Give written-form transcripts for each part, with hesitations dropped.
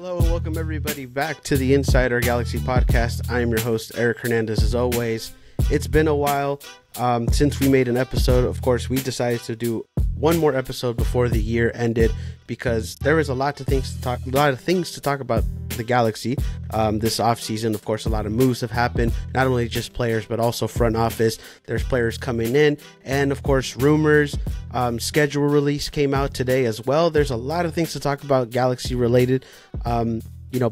Hello and welcome everybody back to the Inside Our Galaxy podcast. I am your host, Eric Hernandez, as always. It's been a while since we made an episode. Of course, we decided to do one more episode before the year ended because there was a lot of things to talk about the Galaxy this offseason. Of course, a lot of moves have happened, not only just players, but also front office. There's players coming in, and of course, rumors, schedule release came out today as well. There's a lot of things to talk about Galaxy related,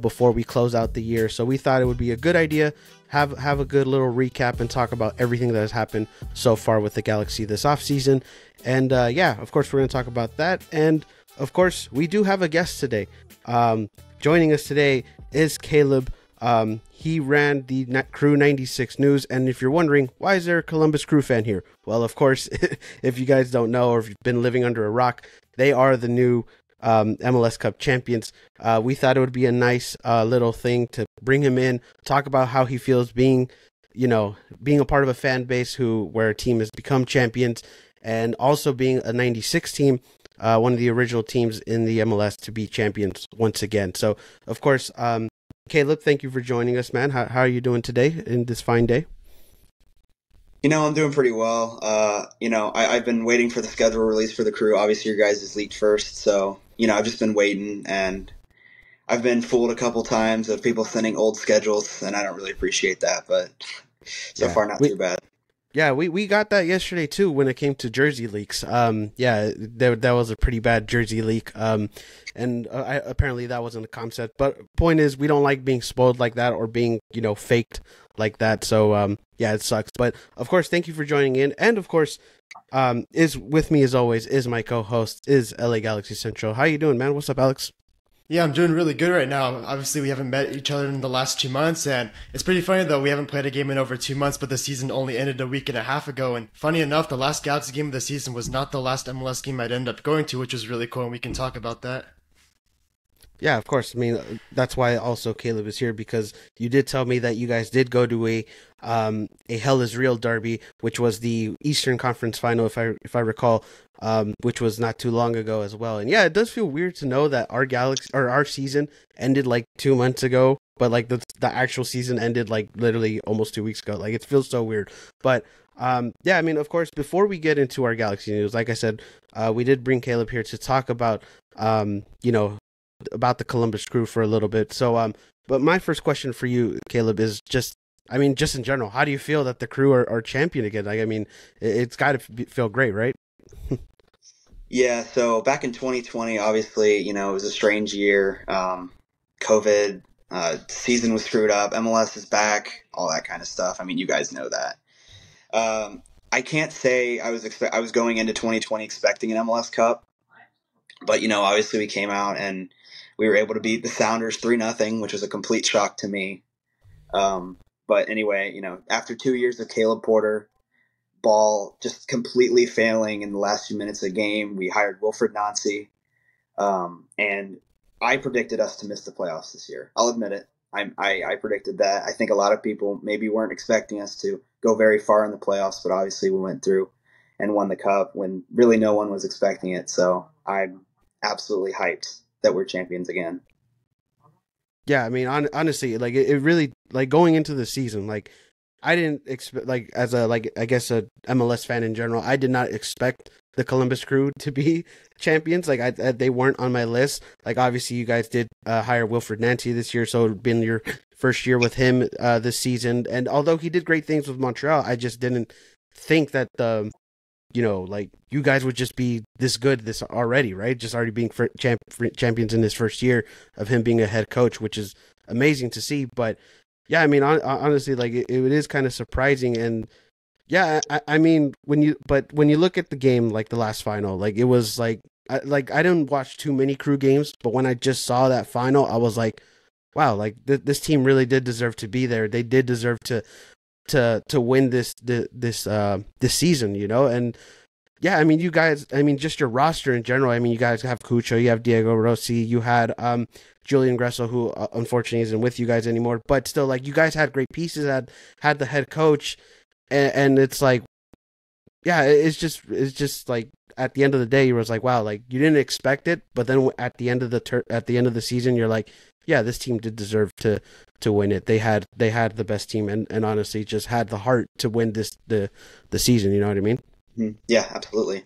before we close out the year. So we thought it would be a good idea, have a good little recap and talk about everything that has happened so far with the Galaxy this offseason. And of course, we're going to talk about that. And of course, we do have a guest today. Joining us today is Caleb. He ran the Crew 96 News. And if you're wondering, why is there a Columbus Crew fan here? Well, of course, if you guys don't know, or if you've been living under a rock, they are the new MLS Cup champions. We thought it would be a nice little thing to bring him in, talk about how he feels being a part of a fan base where a team has become champions, and also being a 96 team, one of the original teams in the MLS to be champions once again. So, of course, Caleb, thank you for joining us, man. How are you doing today in this fine day? I'm doing pretty well. I've been waiting for the schedule release for the Crew. Obviously, your guys is leaked first, so, I've just been waiting, and I've been fooled a couple times of people sending old schedules, and I don't really appreciate that, but so far not too bad. Yeah, we got that yesterday too when it came to jersey leaks. That was a pretty bad jersey leak. Apparently that wasn't a concept. But point is, we don't like being spoiled like that or being faked like that. So it sucks. But of course, thank you for joining in. And of course, is with me as always is my co-host is LA Galaxy Central. How you doing, man? What's up, Alex? Yeah, I'm doing really good right now. Obviously, we haven't met each other in the last 2 months, and it's pretty funny, though. We haven't played a game in over 2 months, but the season only ended a week and a half ago. And funny enough, the last Galaxy game of the season was not the last MLS game I'd end up going to, which was really cool, and we can talk about that. Yeah, of course. I mean, that's why also Caleb is here, because you did tell me that you guys did go to a Hell is Real derby, which was the Eastern Conference final, if I recall, which was not too long ago as well. And yeah, it does feel weird to know that our season ended like 2 months ago, but like the actual season ended like literally almost 2 weeks ago. Like it feels so weird. But I mean, of course, before we get into our Galaxy news, like I said, we did bring Caleb here to talk about about the Columbus Crew for a little bit. So, but my first question for you, Caleb, is just in general, how do you feel that the Crew are champion again? Like, I mean, it's got to feel great, right? Yeah. So back in 2020, obviously, it was a strange year. COVID, season was screwed up. MLS is back, all that kind of stuff. I mean, you guys know that. I can't say I was going into 2020 expecting an MLS Cup, but obviously we came out and we were able to beat the Sounders 3-0, which was a complete shock to me. But anyway, after 2 years of Caleb Porter, ball just completely failing in the last few minutes of the game, we hired Wilfred Nancy. And I predicted us to miss the playoffs this year. I'll admit it. I predicted that. I think a lot of people maybe weren't expecting us to go very far in the playoffs, but obviously we went through and won the cup when really no one was expecting it. So I'm absolutely hyped that we're champions again. Yeah, I mean, honestly, like it really, like going into the season, like I didn't expect, like as a I guess a MLS fan in general, I did not expect the Columbus Crew to be champions. Like they weren't on my list. Like obviously you guys did hire Wilfred Nancy this year, so it'd been your first year with him this season. And although he did great things with Montreal, I just didn't think that like you guys would just be this good this already, right? Just already being champions in his first year of him being a head coach, which is amazing to see. But yeah, I mean, honestly, like it is kind of surprising. And yeah, I mean, when you look at the game, like the last final, like it was like I didn't watch too many Crew games, but when I just saw that final, I was like, wow, like this team really did deserve to be there. They did deserve to win this season, and yeah, I mean, you guys, I mean, just your roster in general. I mean, you guys have Cucho, you have Diego Rossi, you had Julian Gressel, who unfortunately isn't with you guys anymore, but still, like, you guys had great pieces, had the head coach, and it's like, yeah, it's just like at the end of the day, you was like, wow, like you didn't expect it, but then at the end of the season, you're like, yeah, this team did deserve to win it. They had the best team, and honestly just had the heart to win the season. You know what I mean? Mm-hmm. Yeah, absolutely.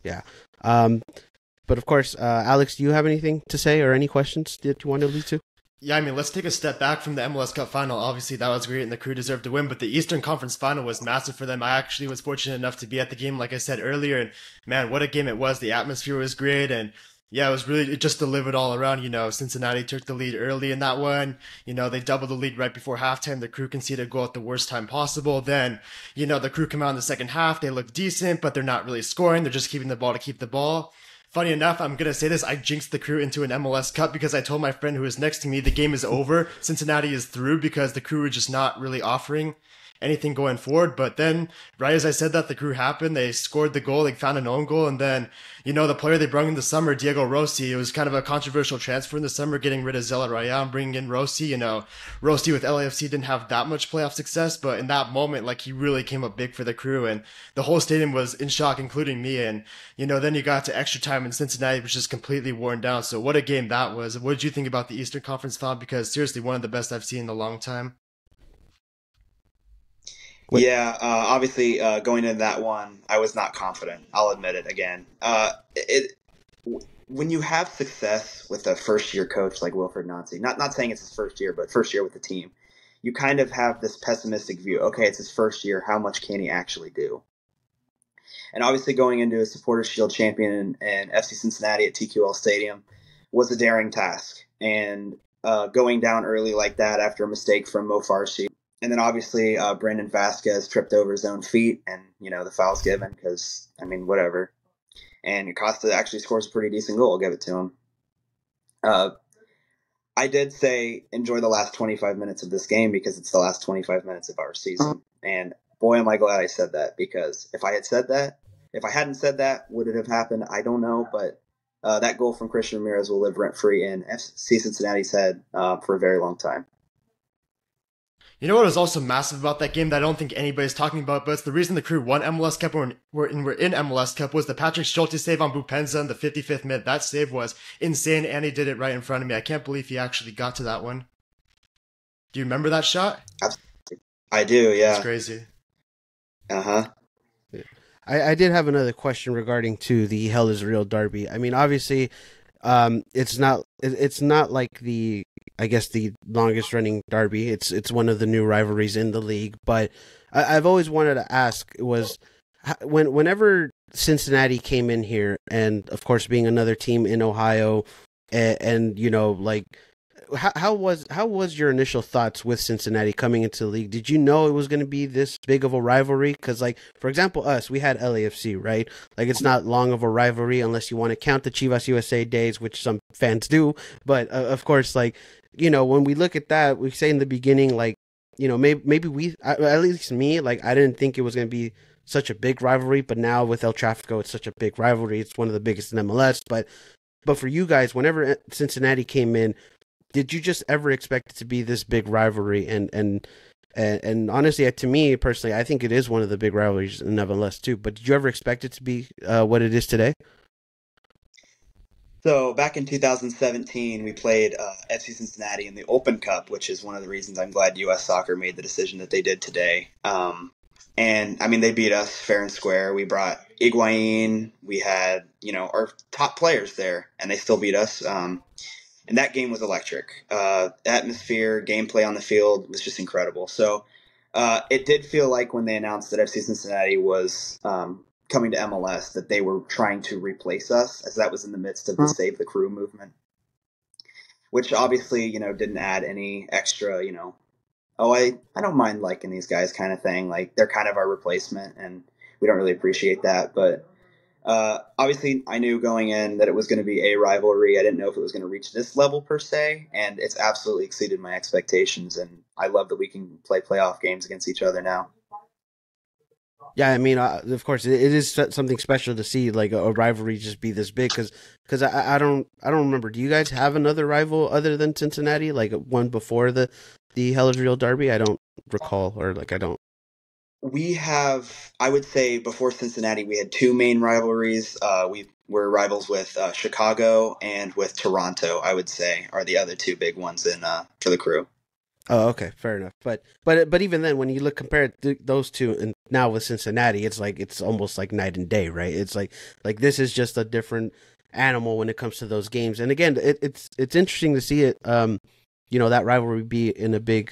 Yeah. But of course, Alex, do you have anything to say or any questions that you want to lead to? Yeah, I mean, let's take a step back from the MLS Cup final. Obviously, that was great and the Crew deserved to win, but the Eastern Conference final was massive for them. I actually was fortunate enough to be at the game, like I said earlier, and man, what a game it was. The atmosphere was great, and yeah, it just delivered all around. Cincinnati took the lead early in that one. They doubled the lead right before halftime. The Crew conceded a goal at the worst time possible. Then, the Crew come out in the second half. They look decent, but they're not really scoring. They're just keeping the ball to keep the ball. Funny enough, I'm going to say this, I jinxed the Crew into an MLS Cup because I told my friend who was next to me the game is over. Cincinnati is through because the Crew were just not really offering anything going forward. But then, right as I said that, the Crew happened. They scored the goal. They found an own goal. And then, the player they brought in the summer, Diego Rossi, it was kind of a controversial transfer in the summer, getting rid of Zela Raya and bringing in Rossi. Rossi with LAFC didn't have that much playoff success, but in that moment, he really came up big for the Crew. And the whole stadium was in shock, including me. And, then you got to extra time in Cincinnati, which is completely worn down. So what a game that was. What did you think about the Eastern Conference final? Because seriously, one of the best I've seen in a long time. Yeah, obviously, going into that one, I was not confident. I'll admit it again. When you have success with a first-year coach like Wilfred Nancy, not saying it's his first year, but first year with the team, you kind of have this pessimistic view. Okay, it's his first year. How much can he actually do? And obviously, going into a Supporters Shield champion and FC Cincinnati at TQL Stadium was a daring task. And going down early like that after a mistake from Mo Farsi. And then obviously Brandon Vasquez tripped over his own feet and, the foul's given because, whatever. And Acosta actually scores a pretty decent goal. I'll give it to him. I did say enjoy the last 25 minutes of this game because it's the last 25 minutes of our season. And boy, am I glad I said that because if I hadn't said that, would it have happened? I don't know. But that goal from Christian Ramirez will live rent-free in FC Cincinnati's head for a very long time. You know what was also massive about that game that I don't think anybody's talking about, but it's the reason the Crew won MLS Cup or were in MLS Cup was the Patrick Schulte save on Bupenza in the 55th minute. That save was insane, and he did it right in front of me. I can't believe he actually got to that one. Do you remember that shot? Absolutely. I do, yeah. It's crazy. Uh-huh. I did have another question regarding to the Hell is Real derby. Obviously, it's not like the longest running derby. It's one of the new rivalries in the league. But I've always wanted to ask was whenever Cincinnati came in here, and of course being another team in Ohio, and how was your initial thoughts with Cincinnati coming into the league? Did you know it was going to be this big of a rivalry? Because, for example, we had LAFC, right? It's not long of a rivalry unless you want to count the Chivas USA days, which some fans do. But, of course, when we look at that, we say in the beginning, maybe we, at least me, I didn't think it was going to be such a big rivalry. But now with El Tráfico, it's such a big rivalry. It's one of the biggest in MLS. But for you guys, whenever Cincinnati came in, did you just ever expect it to be this big rivalry? And honestly, to me personally, I think it is one of the big rivalries in MLS too. But did you ever expect it to be what it is today? So back in 2017, we played FC Cincinnati in the Open Cup, which is one of the reasons I'm glad U.S. Soccer made the decision that they did today. And they beat us fair and square. We brought Higuain. We had, our top players there, and they still beat us. And that game was electric. Atmosphere, gameplay on the field was just incredible. So it did feel like when they announced that FC Cincinnati was coming to MLS that they were trying to replace us, as that was in the midst of the Save the Crew movement, which obviously, didn't add any extra, I don't mind liking these guys kind of thing. They're kind of our replacement, and we don't really appreciate that. But obviously, I knew going in that it was going to be a rivalry. I didn't know if it was going to reach this level per se, and it's absolutely exceeded my expectations. And I love that we can play playoff games against each other now. Yeah, of course, it is something special to see a rivalry just be this big. Because I don't remember. Do you guys have another rival other than Cincinnati? One before the Hell is Real derby? I don't recall, or I don't. We have, I would say, before Cincinnati, we had two main rivalries. we're rivals with Chicago and with Toronto. I would say are the other two big ones in for the Crew. Oh, okay, fair enough. But even then, when you compare those two, and now with Cincinnati, it's almost like night and day, right? It's like this is just a different animal when it comes to those games. And again, it's interesting to see it. That rivalry be in a big,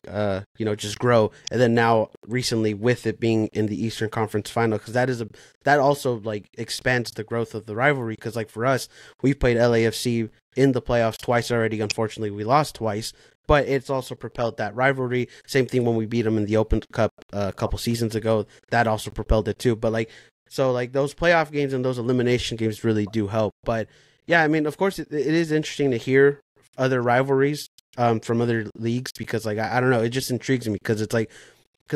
just grow, and then now recently with it being in the Eastern Conference Final, because that also like expands the growth of the rivalry. Because like for us, we've played LAFC in the playoffs twice already. Unfortunately, we lost twice. But it's also propelled that rivalry. Same thing when we beat them in the Open Cup a couple seasons ago. That also propelled it too. But those playoff games and those elimination games really do help. But yeah, I mean, of course, it is interesting to hear other rivalries from other leagues, because like I don't know, it just intrigues me because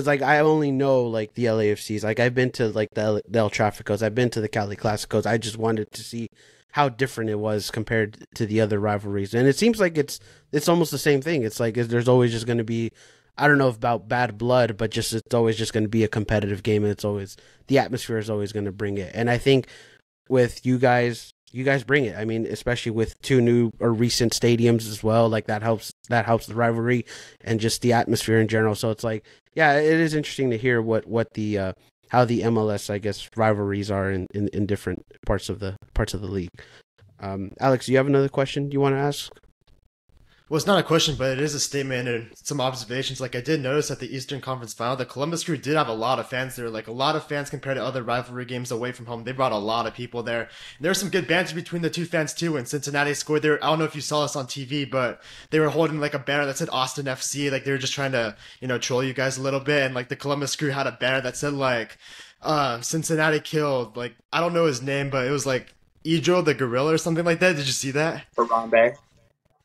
I only know like the LAFCs. Like I've been to like the El Tráficos, I've been to the Cali Clásicos. I just wanted to see how different it was compared to the other rivalries, and it seems like it's almost the same thing. It's like there's always just going to be, I don't know about bad blood, but just it's always just going to be a competitive game, and it's always the atmosphere is always going to bring it. And I think with you guys bring it. I mean, especially with two new or recent stadiums as well, like that helps the rivalry and just the atmosphere in general. So it's like, yeah, it is interesting to hear what the how the MLS, I guess, rivalries are in different parts of the league. Alex, do you have another question you want to ask? Well, it's not a question, but it is a statement and some observations. Like I did notice at the Eastern Conference Final, the Columbus Crew did have a lot of fans there. Like a lot of fans compared to other rivalry games away from home. They brought a lot of people there. And there was some good banter between the two fans too. When Cincinnati scored there, I don't know if you saw this on TV, but they were holding like a banner that said Austin FC. Like they were just trying to, troll you guys a little bit. And like the Columbus Crew had a banner that said like, Cincinnati killed, like, I don't know his name, but it was like Idro the Gorilla or something like that. Did you see that? Harambe.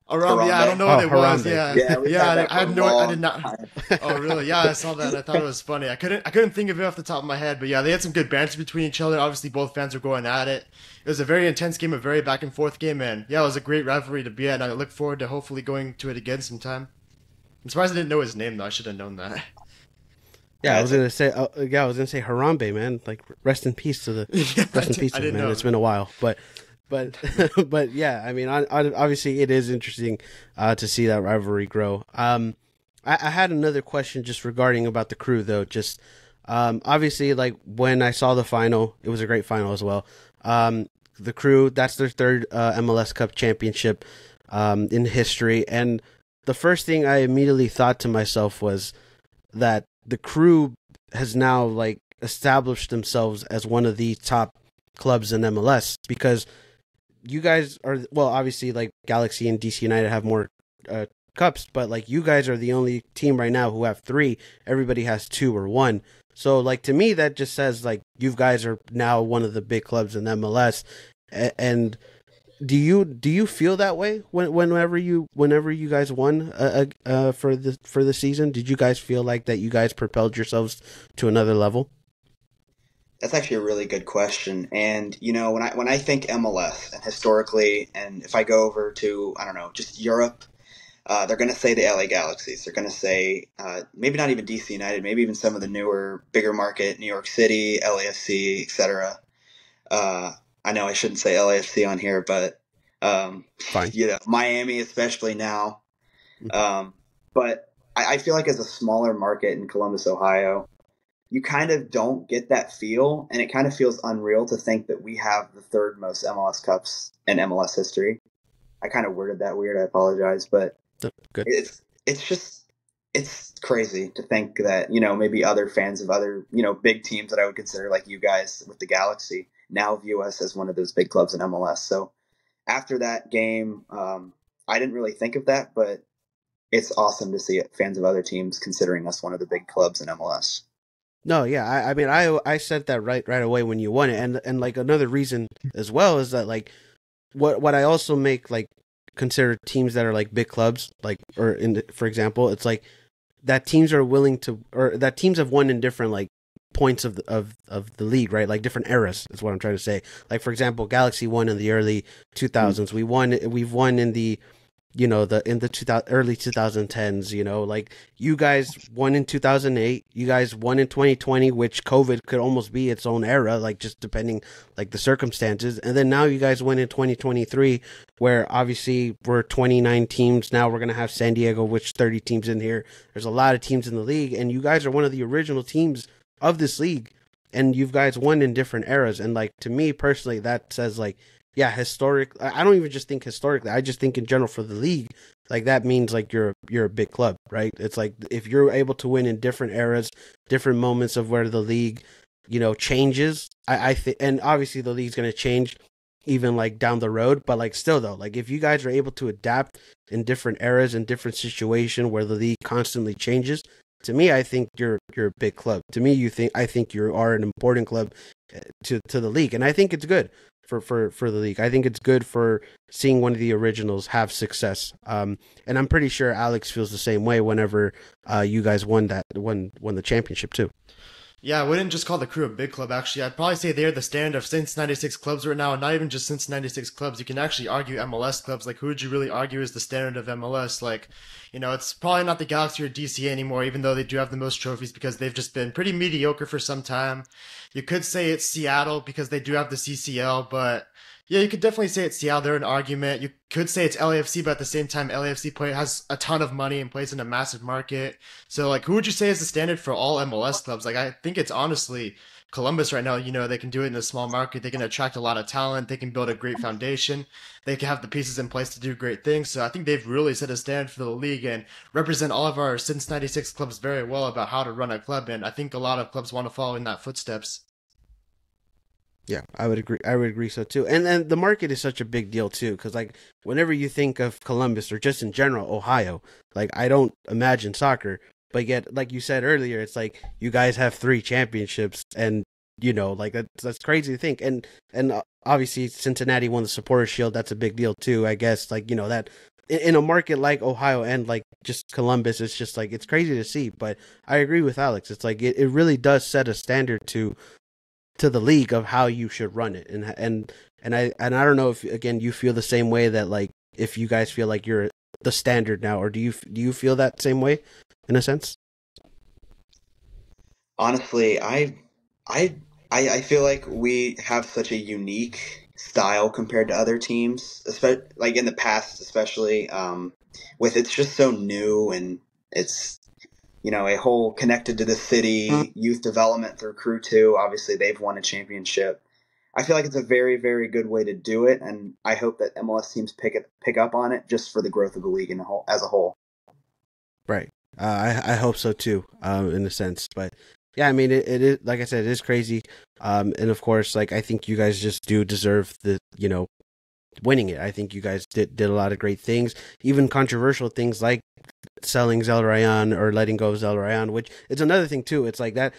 Yeah, I don't know what it was. Harambe. Yeah, I did not. Oh, really? Yeah, I saw that. I thought it was funny. I couldn't think of it off the top of my head, but yeah, they had some good banter between each other. Obviously, both fans were going at it. It was a very intense game, a very back and forth game, and yeah, it was a great rivalry to be at. And I look forward to hopefully going to it again sometime. I'm surprised I didn't know his name though. I should have known that. Yeah, I was gonna say Harambe, man. Like, rest in peace to the rest in peace to him, man. It's been a while, but yeah, I mean, obviously it is interesting to see that rivalry grow. I had another question just regarding about the Crew though. Just obviously, like when I saw the final, it was a great final as well. The Crew, that's their third MLS Cup championship in history, and the first thing I immediately thought to myself was that the Crew has now like established themselves as one of the top clubs in MLS, because you guys are, well, obviously like Galaxy and DC United have more cups, but like you guys are the only team right now who have 3. Everybody has 2 or 1. So like to me that just says like you guys are now one of the big clubs in MLS. And do you feel that way whenever you guys won for the season? Did you guys feel like that you guys propelled yourselves to another level? That's actually a really good question. And when I think MLS and historically, and if I go over to, I don't know, just Europe, they're going to say the LA Galaxies. They're going to say maybe not even DC United, maybe even some of the newer, bigger market, New York City, LAFC, etc. I know I shouldn't say LAFC on here, but fine. Miami, especially now. But I feel like as a smaller market in Columbus, Ohio, you kind of don't get that feel, and it kind of feels unreal to think that we have the third most MLS Cups in MLS history. I kind of worded that weird. I apologize, but good. It's crazy to think that maybe other fans of other big teams that I would consider like you guys with the Galaxy now view us as one of those big clubs in MLS. So after that game, I didn't really think of that, but it's awesome to see fans of other teams considering us one of the big clubs in MLS. No, yeah, I mean, I said that right away when you won it, and like another reason as well is that like what I also make like consider teams that are like big clubs, like for example, it's like that teams are willing to, or that teams have won in different like points of the league, right? Like different eras is what I'm trying to say. Like for example, Galaxy won in the early 2000s. We've won in the in the early 2010s, like you guys won in 2008, you guys won in 2020, which COVID could almost be its own era, like just depending like the circumstances. And then now you guys win in 2023, where obviously we're 29 teams. Now we're going to have San Diego, which 30 teams in here. There's a lot of teams in the league, and you guys are one of the original teams of this league, and you guys won in different eras. And like, to me personally, that says like, yeah, historic. I don't even just think historically. I just think in general for the league, like that means like you're a big club, right? It's like if you're able to win in different eras, different moments of where the league, changes. I think, and obviously the league's going to change even like down the road, but like still though, like if you guys are able to adapt in different eras and different situation where the league constantly changes, to me, I think you're a big club. To me, I think you are an important club to the league, and I think it's good for the league. I think it's good for seeing one of the originals have success. And I'm pretty sure Alex feels the same way whenever you guys won the championship too. Yeah, I wouldn't just call the Crew a big club, actually. I'd probably say they're the standard of since 96 clubs right now, and not even just since 96 clubs. You can actually argue MLS clubs. Like, who would you really argue is the standard of MLS? Like, it's probably not the Galaxy or DCA anymore, even though they do have the most trophies because they've just been pretty mediocre for some time. You could say it's Seattle because they do have the CCL, but yeah, you could definitely say it's Seattle. They're an argument. You could say it's LAFC, but at the same time, LAFC has a ton of money and plays in a massive market. So, like, who would you say is the standard for all MLS clubs? Like, I think it's honestly Columbus right now. They can do it in a small market. They can attract a lot of talent. They can build a great foundation. They can have the pieces in place to do great things. So I think they've really set a standard for the league and represent all of our since 96 clubs very well about how to run a club. And I think a lot of clubs want to follow in that footsteps. Yeah, I would agree. I would agree so too. And then the market is such a big deal too, because like whenever you think of Columbus or just in general Ohio, like I don't imagine soccer, but yet like you said earlier, it's like you guys have 3 championships, and like that's crazy to think. And obviously Cincinnati won the Supporters Shield. That's a big deal too, I guess. Like that in a market like Ohio and like just Columbus, it's just like it's crazy to see. But I agree with Alex. It's like it really does set a standard to the league of how you should run it. And I don't know if again you feel the same way, that like if you guys feel like you're the standard now, or do you feel that same way in a sense? Honestly, I feel like we have such a unique style compared to other teams, especially like in the past, especially with it's just so new, and it's a whole connected to the city, youth development through Crew 2. Obviously, they've won a championship. I feel like it's a very, very good way to do it, and I hope that MLS teams pick up on it just for the growth of the league as a whole. Right. I hope so too, in a sense. But yeah, I mean, it is, like I said, it is crazy. And of course, like I think you guys just do deserve the winning it. I think you guys did a lot of great things, even controversial things like selling Zelrayan or letting go of Zelrayan, which it's another thing too. It's like that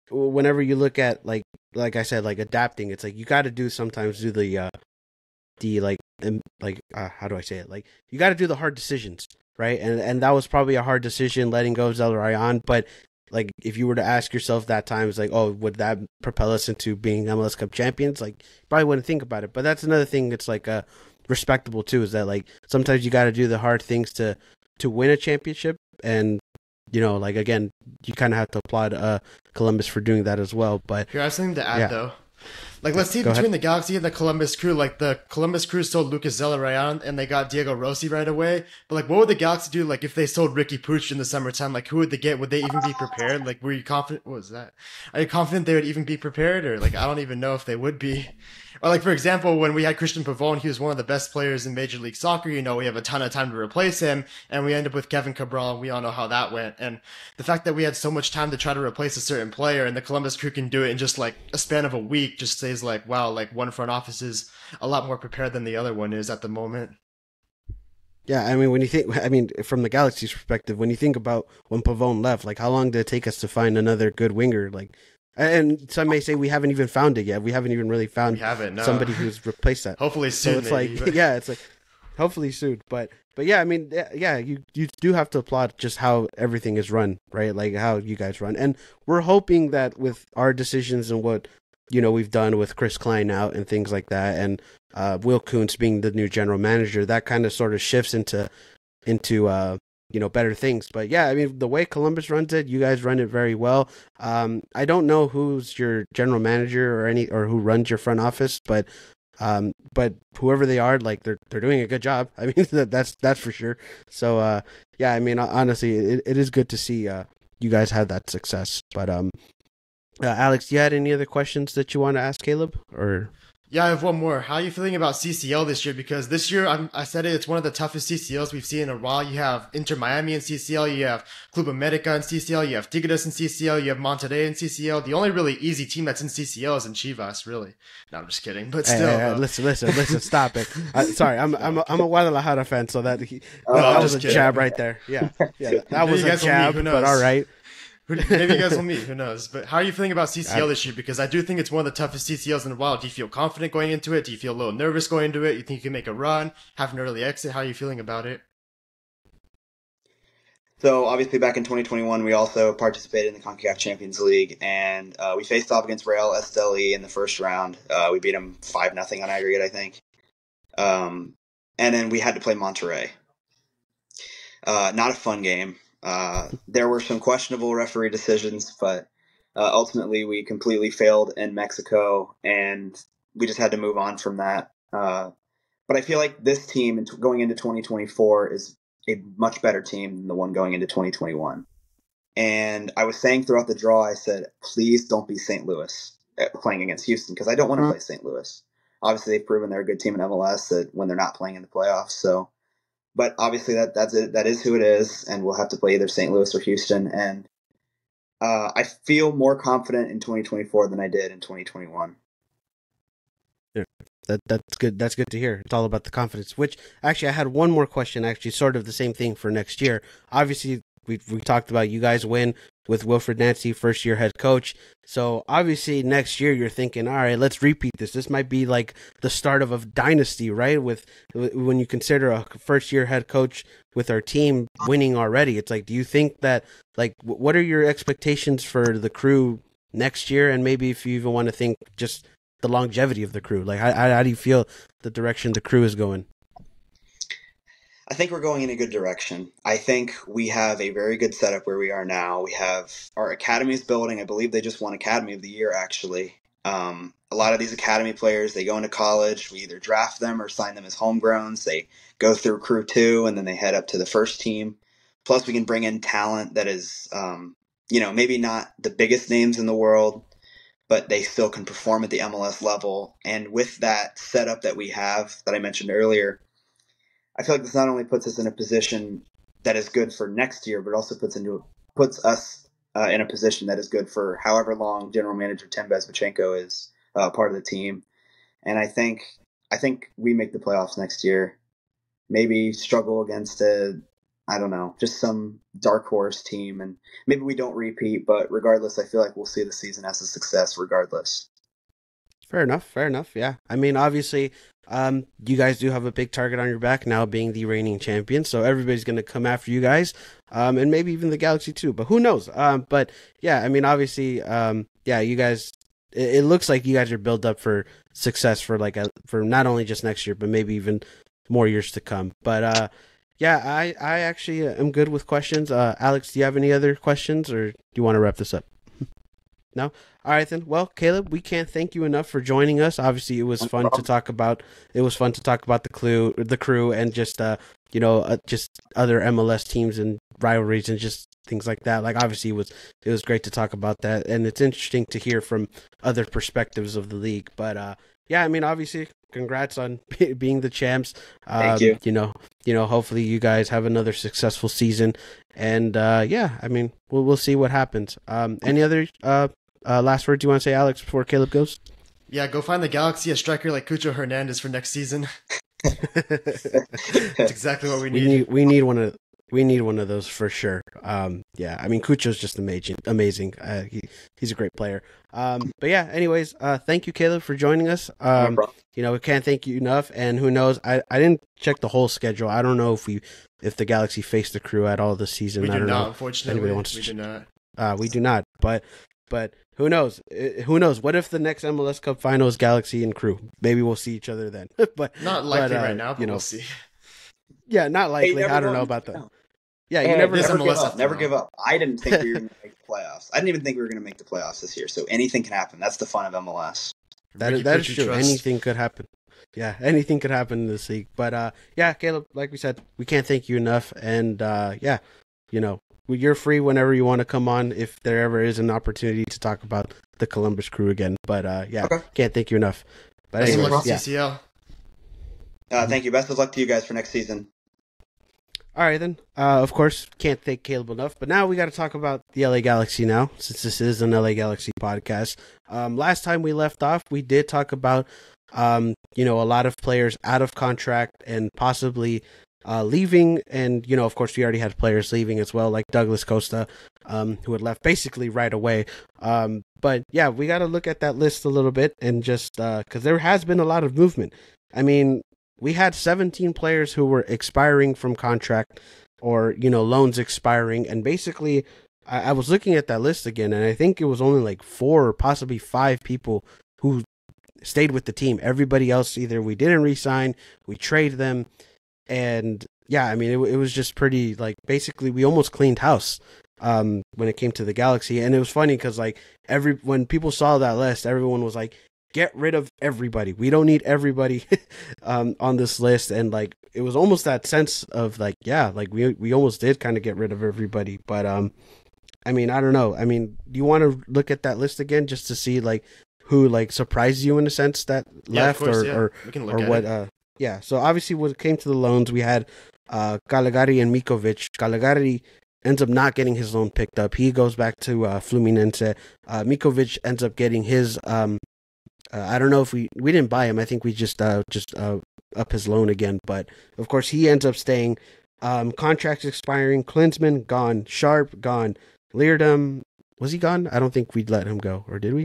whenever you look at like I said, like adapting, it's like you got to sometimes do the how do I say it? Like you got to do the hard decisions, right? And that was probably a hard decision letting go of Zelrayan, but like if you were to ask yourself that time, it's like, oh, would that propel us into being MLS Cup champions? Like you probably wouldn't think about it. But that's another thing. It's like respectable too, is that like sometimes you got to do the hard things to win a championship. And like again, you kind of have to applaud Columbus for doing that as well. But here I have something to add though. Like, let's see, between the Galaxy and the Columbus Crew, like, the Columbus Crew sold Lucas Zelarayan and they got Diego Rossi right away. But, like, what would the Galaxy do, like, if they sold Ricky Pooch in the summertime? Like, who would they get? Would they even be prepared? Like, were you confident? What was that? Are you confident they would even be prepared? Or, like, I don't even know if they would be. Or, like, for example, when we had Christian Pavone, he was one of the best players in Major League Soccer. We have a ton of time to replace him. And we end up with Kevin Cabral, and we all know how that went. And the fact that we had so much time to try to replace a certain player, and the Columbus Crew can do it in just, like, a span of a week, just says, like, wow, like, one front office is a lot more prepared than the other one is at the moment. Yeah, I mean, from the Galaxy's perspective, when you think about when Pavone left, like, how long did it take us to find another good winger? Like, and some may say we haven't even found it yet. We haven't even really found somebody who's replaced that. Hopefully soon. So it's maybe, like, yeah, it's like, hopefully soon. But yeah, I mean, yeah, you do have to applaud just how everything is run, right? Like how you guys run. And we're hoping that with our decisions and what, we've done with Chris Klein out and things like that, and Will Kuntz being the new general manager, that kind of sort of shifts into better things. But yeah, I mean, the way Columbus runs it, you guys run it very well. I don't know who's your general manager or who runs your front office, but whoever they are, like they're doing a good job. I mean, that's for sure. So yeah, I mean, honestly, it is good to see you guys have that success. But Alex, you had any other questions that you want to ask Caleb or? Yeah, I have one more. How are you feeling about CCL this year? Because this year, I said it, it's one of the toughest CCLs we've seen in a while. You have Inter Miami in CCL, you have Club America in CCL, you have Tigres in CCL, you have Monterrey in CCL. The only really easy team that's in CCL is in Chivas, really. No, I'm just kidding. But still, hey, listen, stop it. Sorry, I'm a Guadalajara fan, so that was a jab right there. Yeah, that was a jab. But all right. Maybe you guys will meet. Who knows? But how are you feeling about CCL this year? Because I do think it's one of the toughest CCLs in a while. Do you feel confident going into it? Do you feel a little nervous going into it? You think you can make a run, have an early exit? How are you feeling about it? So obviously back in 2021, we also participated in the CONCACAF Champions League, and we faced off against Real Esteli in the first round. We beat them 5-0 on aggregate, I think. And then we had to play Monterrey. Not a fun game. There were some questionable referee decisions, but ultimately we completely failed in Mexico, and we just had to move on from that. But I feel like this team going into 2024 is a much better team than the one going into 2021. And I was saying throughout the draw, I said, please don't be St. Louis playing against Houston, because I don't want to play St. Louis. Obviously, they've proven they're a good team in MLS that when they're not playing in the playoffs. So. But obviously that's it. That is who it is, and we'll have to play either St. Louis or Houston. And I feel more confident in 2024 than I did in 2021. Yeah, that's good. That's good to hear. It's all about the confidence. Which actually, I had one more question. Actually, sort of the same thing for next year. Obviously, we talked about you guys win with Wilfred Nancy, first year head coach. So obviously next year you're thinking, all right, let's repeat this. This might be like the start of a dynasty, right? When you consider a first year head coach with our team winning already, it's like, do you think that, like, what are your expectations for the Crew next year? And maybe if you even want to think just the longevity of the Crew, like how do you feel the direction the Crew is going? I think we're going in a good direction. I think we have a very good setup where we are now. We have our academies building. I believe they just won Academy of the Year, actually. A lot of these academy players, they go into college. We either draft them or sign them as homegrowns. They go through Crew 2, and then they head up to the first team. Plus, we can bring in talent that is, maybe not the biggest names in the world, but they still can perform at the MLS level. And with that setup that we have that I mentioned earlier, I feel like this not only puts us in a position that is good for next year, but also puts us in a position that is good for however long General Manager Tim Bezbachenko is part of the team. And I think we make the playoffs next year. Maybe struggle against just some dark horse team, and maybe we don't repeat. But regardless, I feel like we'll see the season as a success regardless. Fair enough. Yeah. I mean, obviously, you guys do have a big target on your back now, being the reigning champion. So everybody's going to come after you guys, and maybe even the Galaxy too. But who knows? But yeah, I mean, obviously, you guys. It looks like you guys are built up for success for not only just next year, but maybe even more years to come. But I actually am good with questions. Alex, do you have any other questions, or do you want to wrap this up? No? All right, then. Well, Caleb, we can't thank you enough for joining us. Obviously, it was fun to talk about. The Crew, and just just other MLS teams and rivalries and just things like that. Like, obviously, it was great to talk about that, and it's interesting to hear from other perspectives of the league. But I mean, obviously, congrats on being the champs. Thank you. Hopefully, you guys have another successful season. And I mean, we'll see what happens. Any other last words you want to say, Alex, before Caleb goes? Yeah, go find the Galaxy a striker like Cucho Hernandez for next season. That's exactly what we need. We need one of those for sure. I mean, Cucho's just amazing. He's a great player. But yeah, anyways, thank you, Caleb, for joining us. We can't thank you enough. And who knows? I didn't check the whole schedule. I don't know if the Galaxy face the Crew at all this season. We do not, unfortunately. We do not. We do not. But who knows? Who knows? What if the next MLS Cup final is Galaxy and Crew? Maybe we'll see each other then. But not likely right now, but we'll see. Yeah, not Hey, likely. never I don't know. know about that. No. Yeah, you Hey, never This know. never give MLS up. after Never all. give up. I didn't think we were going to make the playoffs. I didn't even think we were going to make the playoffs this year. So anything can happen. That's the fun of MLS. Ricky, That is put your true. trust. Anything could happen. Yeah, anything could happen in this league. But yeah, Caleb, like we said, we can't thank you enough. And yeah, you're free whenever you want to come on if there ever is an opportunity to talk about the Columbus Crew again. But yeah, Okay. can't thank you enough. But Best of anyways, luck, yeah. CCL. Thank you. Best of luck to you guys for next season. All right, then. Of course, can't thank Caleb enough. But now we got to talk about the LA Galaxy now, since this is an LA Galaxy podcast. Last time we left off, we did talk about, a lot of players out of contract and possibly leaving. And, of course, we already had players leaving as well, like Douglas Costa, who had left basically right away. But, yeah, we got to look at that list a little bit and just because there has been a lot of movement. I mean, we had 17 players who were expiring from contract or, loans expiring. And basically, I was looking at that list again, and I think it was only like 4 or possibly 5 people who stayed with the team. Everybody else, either we didn't re-sign, we traded them. And yeah, I mean, it was just pretty, like, basically we almost cleaned house when it came to the Galaxy. And it was funny because, like, when people saw that list, everyone was like, get rid of everybody. We don't need everybody on this list. And like, it was almost that sense of like, yeah, like we almost did kind of get rid of everybody. But I mean, I don't know. I mean, do you want to look at that list again just to see like who like surprised you in a sense that left or what? Yeah. So obviously when it came to the loans, we had Calegari and Mikovic. Calegari ends up not getting his loan picked up. He goes back to Fluminense. Mikovic ends up getting his I don't know if we didn't buy him. I think we just up his loan again. But of course, he ends up staying. Contracts expiring. Klinsmann gone. Sharp gone. Leerdam, was he gone? I don't think we'd let him go, or did we?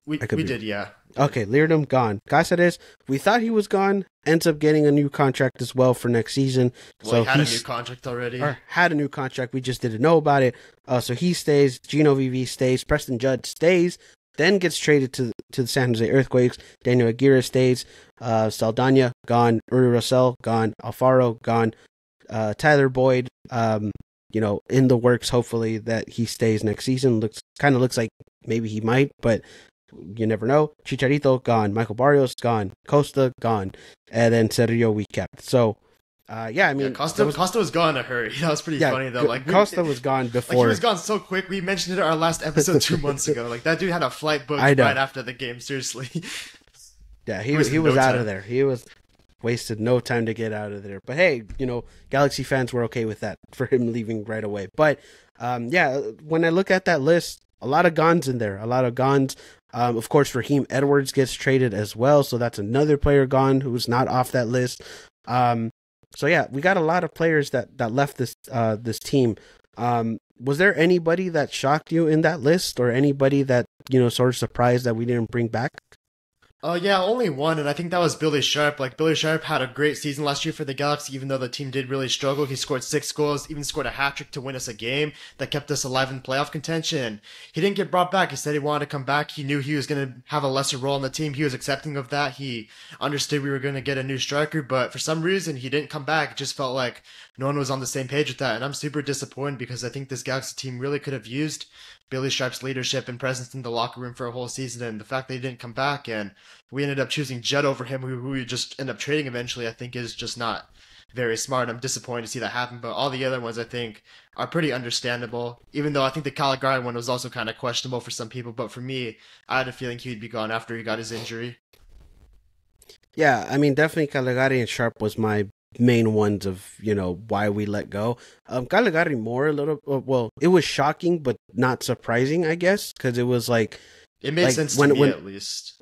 We did, yeah. Okay, Leerdam gone. Cáceres, we thought he was gone. Ends up getting a new contract as well for next season. Well, so he had a new contract already. Or had a new contract. We just didn't know about it. So he stays. Gino Vivi stays. Preston Judd stays. Then gets traded to the San Jose Earthquakes. Daniel Aguirre stays. Saldana gone. Uri Russell gone. Alfaro gone. Tyler Boyd, in the works. Hopefully that he stays next season. Looks like maybe he might, but you never know. Chicharito gone. Michael Barrios gone. Costa gone. And then Sergio we kept. So. Yeah, I mean, Costa was gone in a hurry. That was pretty funny though. Like Costa was gone before. Like, he was gone so quick. We mentioned it in our last episode 2 months ago. Like that dude had a flight booked right after the game. Seriously. Yeah, he was out of there. He was wasted no time to get out of there. But hey, Galaxy fans were okay with that for him leaving right away. But yeah, when I look at that list, a lot of guns in there. A lot of guns. Of course, Raheem Edwards gets traded as well, so that's another player gone who's not off that list. So yeah, we got a lot of players that left this team. Was there anybody that shocked you in that list, or anybody that sort of surprised that we didn't bring back? Yeah, only one, and I think that was Billy Sharp. Like, Billy Sharp had a great season last year for the Galaxy, even though the team did really struggle. He scored 6 goals, even scored a hat-trick to win us a game that kept us alive in playoff contention. He didn't get brought back. He said he wanted to come back. He knew he was going to have a lesser role in the team. He was accepting of that. He understood we were going to get a new striker, but for some reason, he didn't come back. It just felt like no one was on the same page with that, and I'm super disappointed because I think this Galaxy team really could have used Billy Sharp's leadership and presence in the locker room for a whole season, and the fact that he didn't come back and we ended up choosing Judd over him, who we just end up trading eventually, I think is just not very smart. I'm disappointed to see that happen, but all the other ones I think are pretty understandable, even though I think the Caligari one was also kind of questionable for some people, but for me, I had a feeling he would be gone after he got his injury. Yeah, I mean, definitely Caligari and Sharp was my main ones of why we let go. Caligari more a little. Well, it was shocking, but not surprising, I guess, because it was like it made sense to me at least.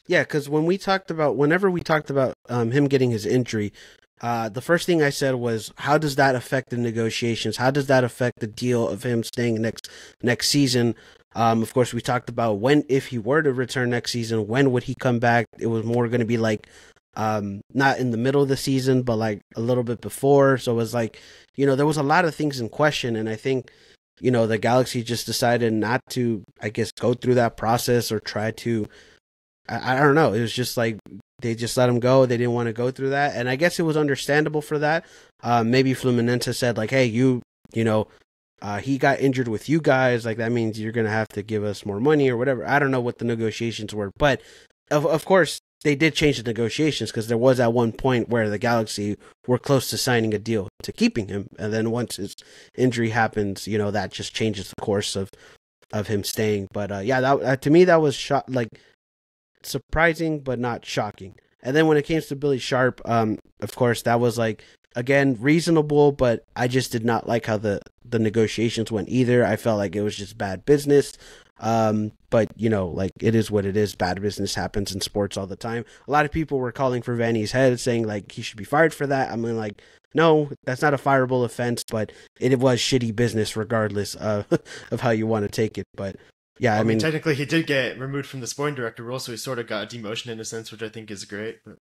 Yeah, because whenever we talked about him getting his injury, the first thing I said was, how does that affect the negotiations? How does that affect the deal of him staying next season? Of course, we talked about if he were to return next season, when would he come back? It was more going to be like not in the middle of the season, but like a little bit before. So it was like, there was a lot of things in question. And I think, the Galaxy just decided not to, I guess, go through that process or try to, I don't know. It was just like, they just let him go. They didn't want to go through that, and I guess it was understandable for that. Maybe Fluminense said like, hey, you know, he got injured with you guys, like that means you're gonna have to give us more money or whatever. I don't know what the negotiations were, but of course they did change the negotiations, because there was at one point where the Galaxy were close to signing a deal to keeping him, and then once his injury happens, you know, that just changes the course of him staying. But yeah, that to me that was like surprising but not shocking. And then when it came to Billy Sharp, of course that was like, again, reasonable, but I just did not like how the negotiations went either. I felt like it was just bad business. But you know, like, it is what it is. Bad business happens in sports all the time. A lot of people were calling for Vanny's head, saying like he should be fired for that. I mean, like, no, that's not a fireable offense, but it was shitty business regardless of how you want to take it. But yeah, I mean, technically he did get removed from the sporting director role, so he sort of got a demotion in a sense, which I think is great. But...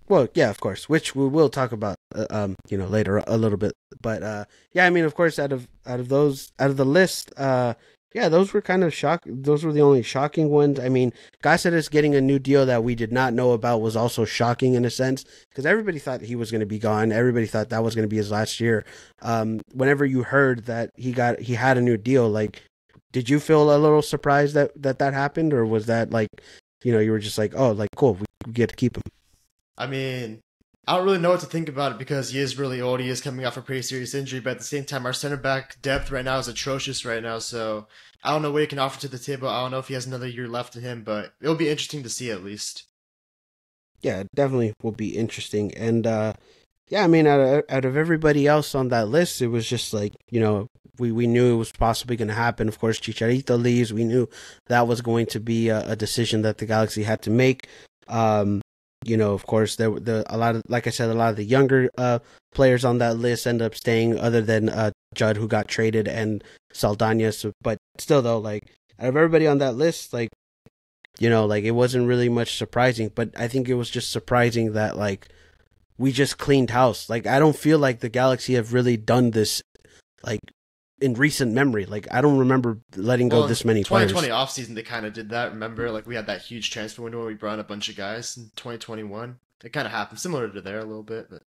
Well, yeah, of course, which we will talk about, you know, later a little bit. But yeah, I mean, of course, out of the list, yeah, those were kind of those were the only shocking ones. I mean, Cáceres getting a new deal that we did not know about was also shocking in a sense, because everybody thought he was going to be gone. Everybody thought that was going to be his last year. Whenever you heard that he had a new deal, like, did you feel a little surprised that happened, or was that like, you know, you were just like, oh, like, cool, we get to keep him? I mean, I don't really know what to think about it, because he is really old. He is coming off a pretty serious injury, but at the same time, our center back depth right now is atrocious right now. So I don't know what he can offer to the table. I don't know if he has another year left in him, but it'll be interesting to see at least. Yeah, it definitely will be interesting. And yeah, I mean, out of everybody else on that list, it was just like, you know, we knew it was possibly going to happen. Of course, Chicharito leaves. We knew that was going to be a decision that the Galaxy had to make. You know, of course, there a lot of, like I said, a lot of the younger players on that list end up staying, other than Judd, who got traded, and Saldana. So, but still, though, like, out of everybody on that list, like, you know, like, it wasn't really much surprising. But I think it was just surprising that, like, we just cleaned house. Like, I don't feel like the Galaxy have really done this, like, in recent memory. Like, I don't remember letting go this many players. 2020 offseason, they kind of did that. Remember, like, we had that huge transfer window where we brought in a bunch of guys in 2021. It kind of happened similar to there a little bit, but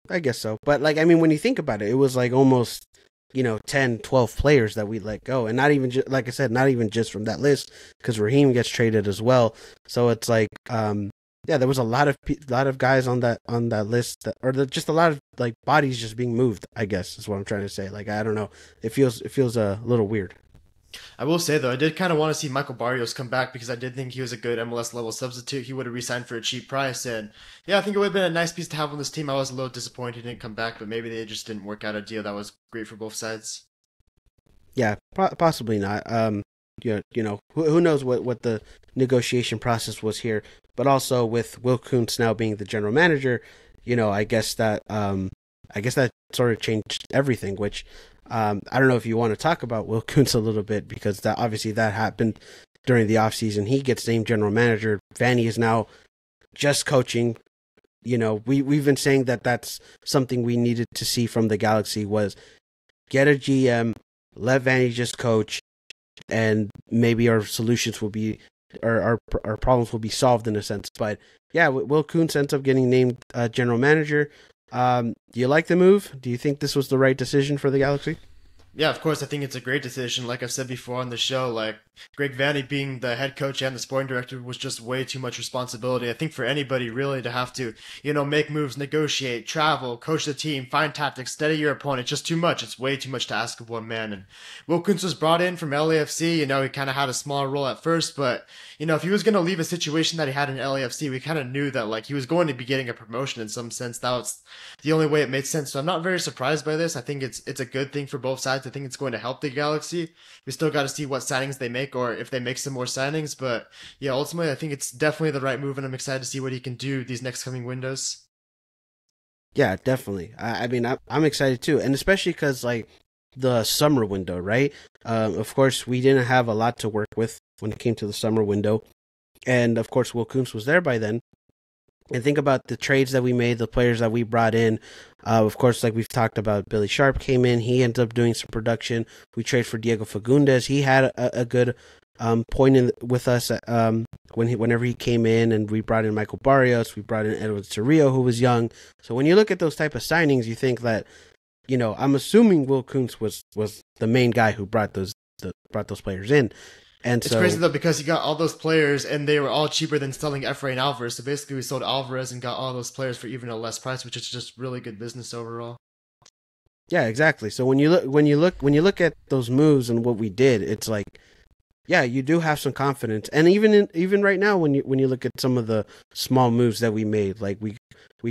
I guess so. But, like, I mean, when you think about it, it was like almost, you know, 10, 12 players that we let go, and not even like I said, not even just from that list, because Raheem gets traded as well. So it's like, yeah, there was a lot of guys on that list, just a lot of, like, bodies just being moved, I guess is what I'm trying to say. Like, I don't know, it feels a little weird. I will say, though, I did kind of want to see Michael Barrios come back, because I did think he was a good MLS level substitute. He would have re-signed for a cheap price, and yeah, I think it would have been a nice piece to have on this team. I was a little disappointed he didn't come back, but maybe they just didn't work out a deal that was great for both sides. Yeah, possibly not. You know, who knows what the negotiation process was here, but also with Will Kuntz now being the general manager, you know, I guess that sort of changed everything, which I don't know if you want to talk about Will Kuntz a little bit, because that obviously that happened during the offseason. He gets named general manager. Vanny is now just coaching. You know, we've been saying that that's something we needed to see from the Galaxy, was get a GM, let Vanny just coach, and maybe our solutions will be, or our problems will be solved in a sense. But yeah, Will Kuntz ends up getting named general manager. Do you like the move? Do you think this was the right decision for the Galaxy? Yeah, of course, I think it's a great decision. Like I've said before on the show, like, Greg Vanny being the head coach and the sporting director was just way too much responsibility. I think for anybody really to have to, you know, make moves, negotiate, travel, coach the team, find tactics, study your opponent, just too much. It's way too much to ask of one man. And Will Kuntz was brought in from LAFC. You know, he kind of had a smaller role at first, but, you know, if he was going to leave a situation that he had in LAFC, we kind of knew that, like, he was going to be getting a promotion in some sense. That was the only way it made sense. So I'm not very surprised by this. I think it's a good thing for both sides. I think it's going to help the Galaxy. We still got to see what signings they make, or if they make some more signings. But yeah, ultimately, I think it's definitely the right move, and I'm excited to see what he can do these next coming windows. Yeah, definitely. I mean, I'm excited too, and especially because, like, the summer window, right? Of course, we didn't have a lot to work with when it came to the summer window, and of course, Will Kuntz was there by then. And think about the trades that we made, the players that we brought in. Of course, like we've talked about, Billy Sharp came in. He ended up doing some production. We traded for Diego Fagundes. He had a good point with us whenever he came in, and we brought in Michael Barrios, we brought in Edward Cerrillo, who was young. So when you look at those type of signings, you think that, I'm assuming Will Kuntz was the main guy who brought those players in. And it's crazy though, because he got all those players and they were all cheaper than selling Efrain Alvarez. So basically we sold Alvarez and got all those players for even a less price, which is just really good business overall. Yeah, exactly. So when you look at those moves and what we did, it's like, yeah, you do have some confidence. And even right now, when you look at some of the small moves that we made, like we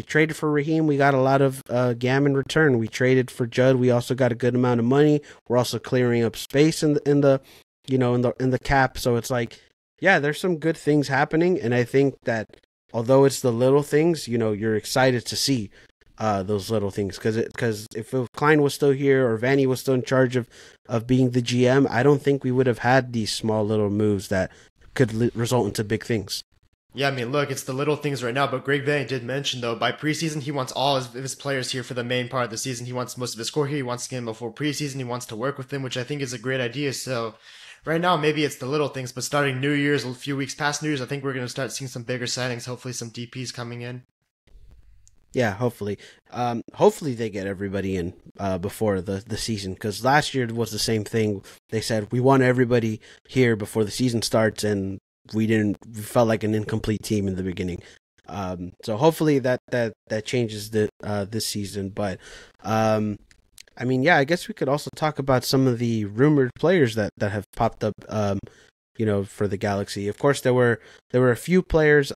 traded for Raheem, we got a lot of GAM in return. We traded for Judd, we also got a good amount of money. We're also clearing up space in the cap. So it's like, yeah, there's some good things happening, and I think that although it's the little things, you're excited to see those little things, because if Klein was still here or Vanny was still in charge of being the GM, I don't think we would have had these small little moves that could result into big things. Yeah, I mean, look, it's the little things right now, but Greg Vanny did mention, though, by preseason, he wants all of his players here for the main part of the season. He wants most of his core here. He wants to get him before preseason. He wants to work with them, which I think is a great idea. So right now, maybe it's the little things, but starting New Year's, a few weeks past New Year's, I think we're going to start seeing some bigger signings, hopefully some DPs coming in. Yeah, hopefully. Hopefully they get everybody in before the season, because last year was the same thing. They said we want everybody here before the season starts, and we felt like an incomplete team in the beginning. So hopefully that changes this season. But I mean, yeah, I guess we could also talk about some of the rumored players that have popped up for the Galaxy. Of course, there were a few players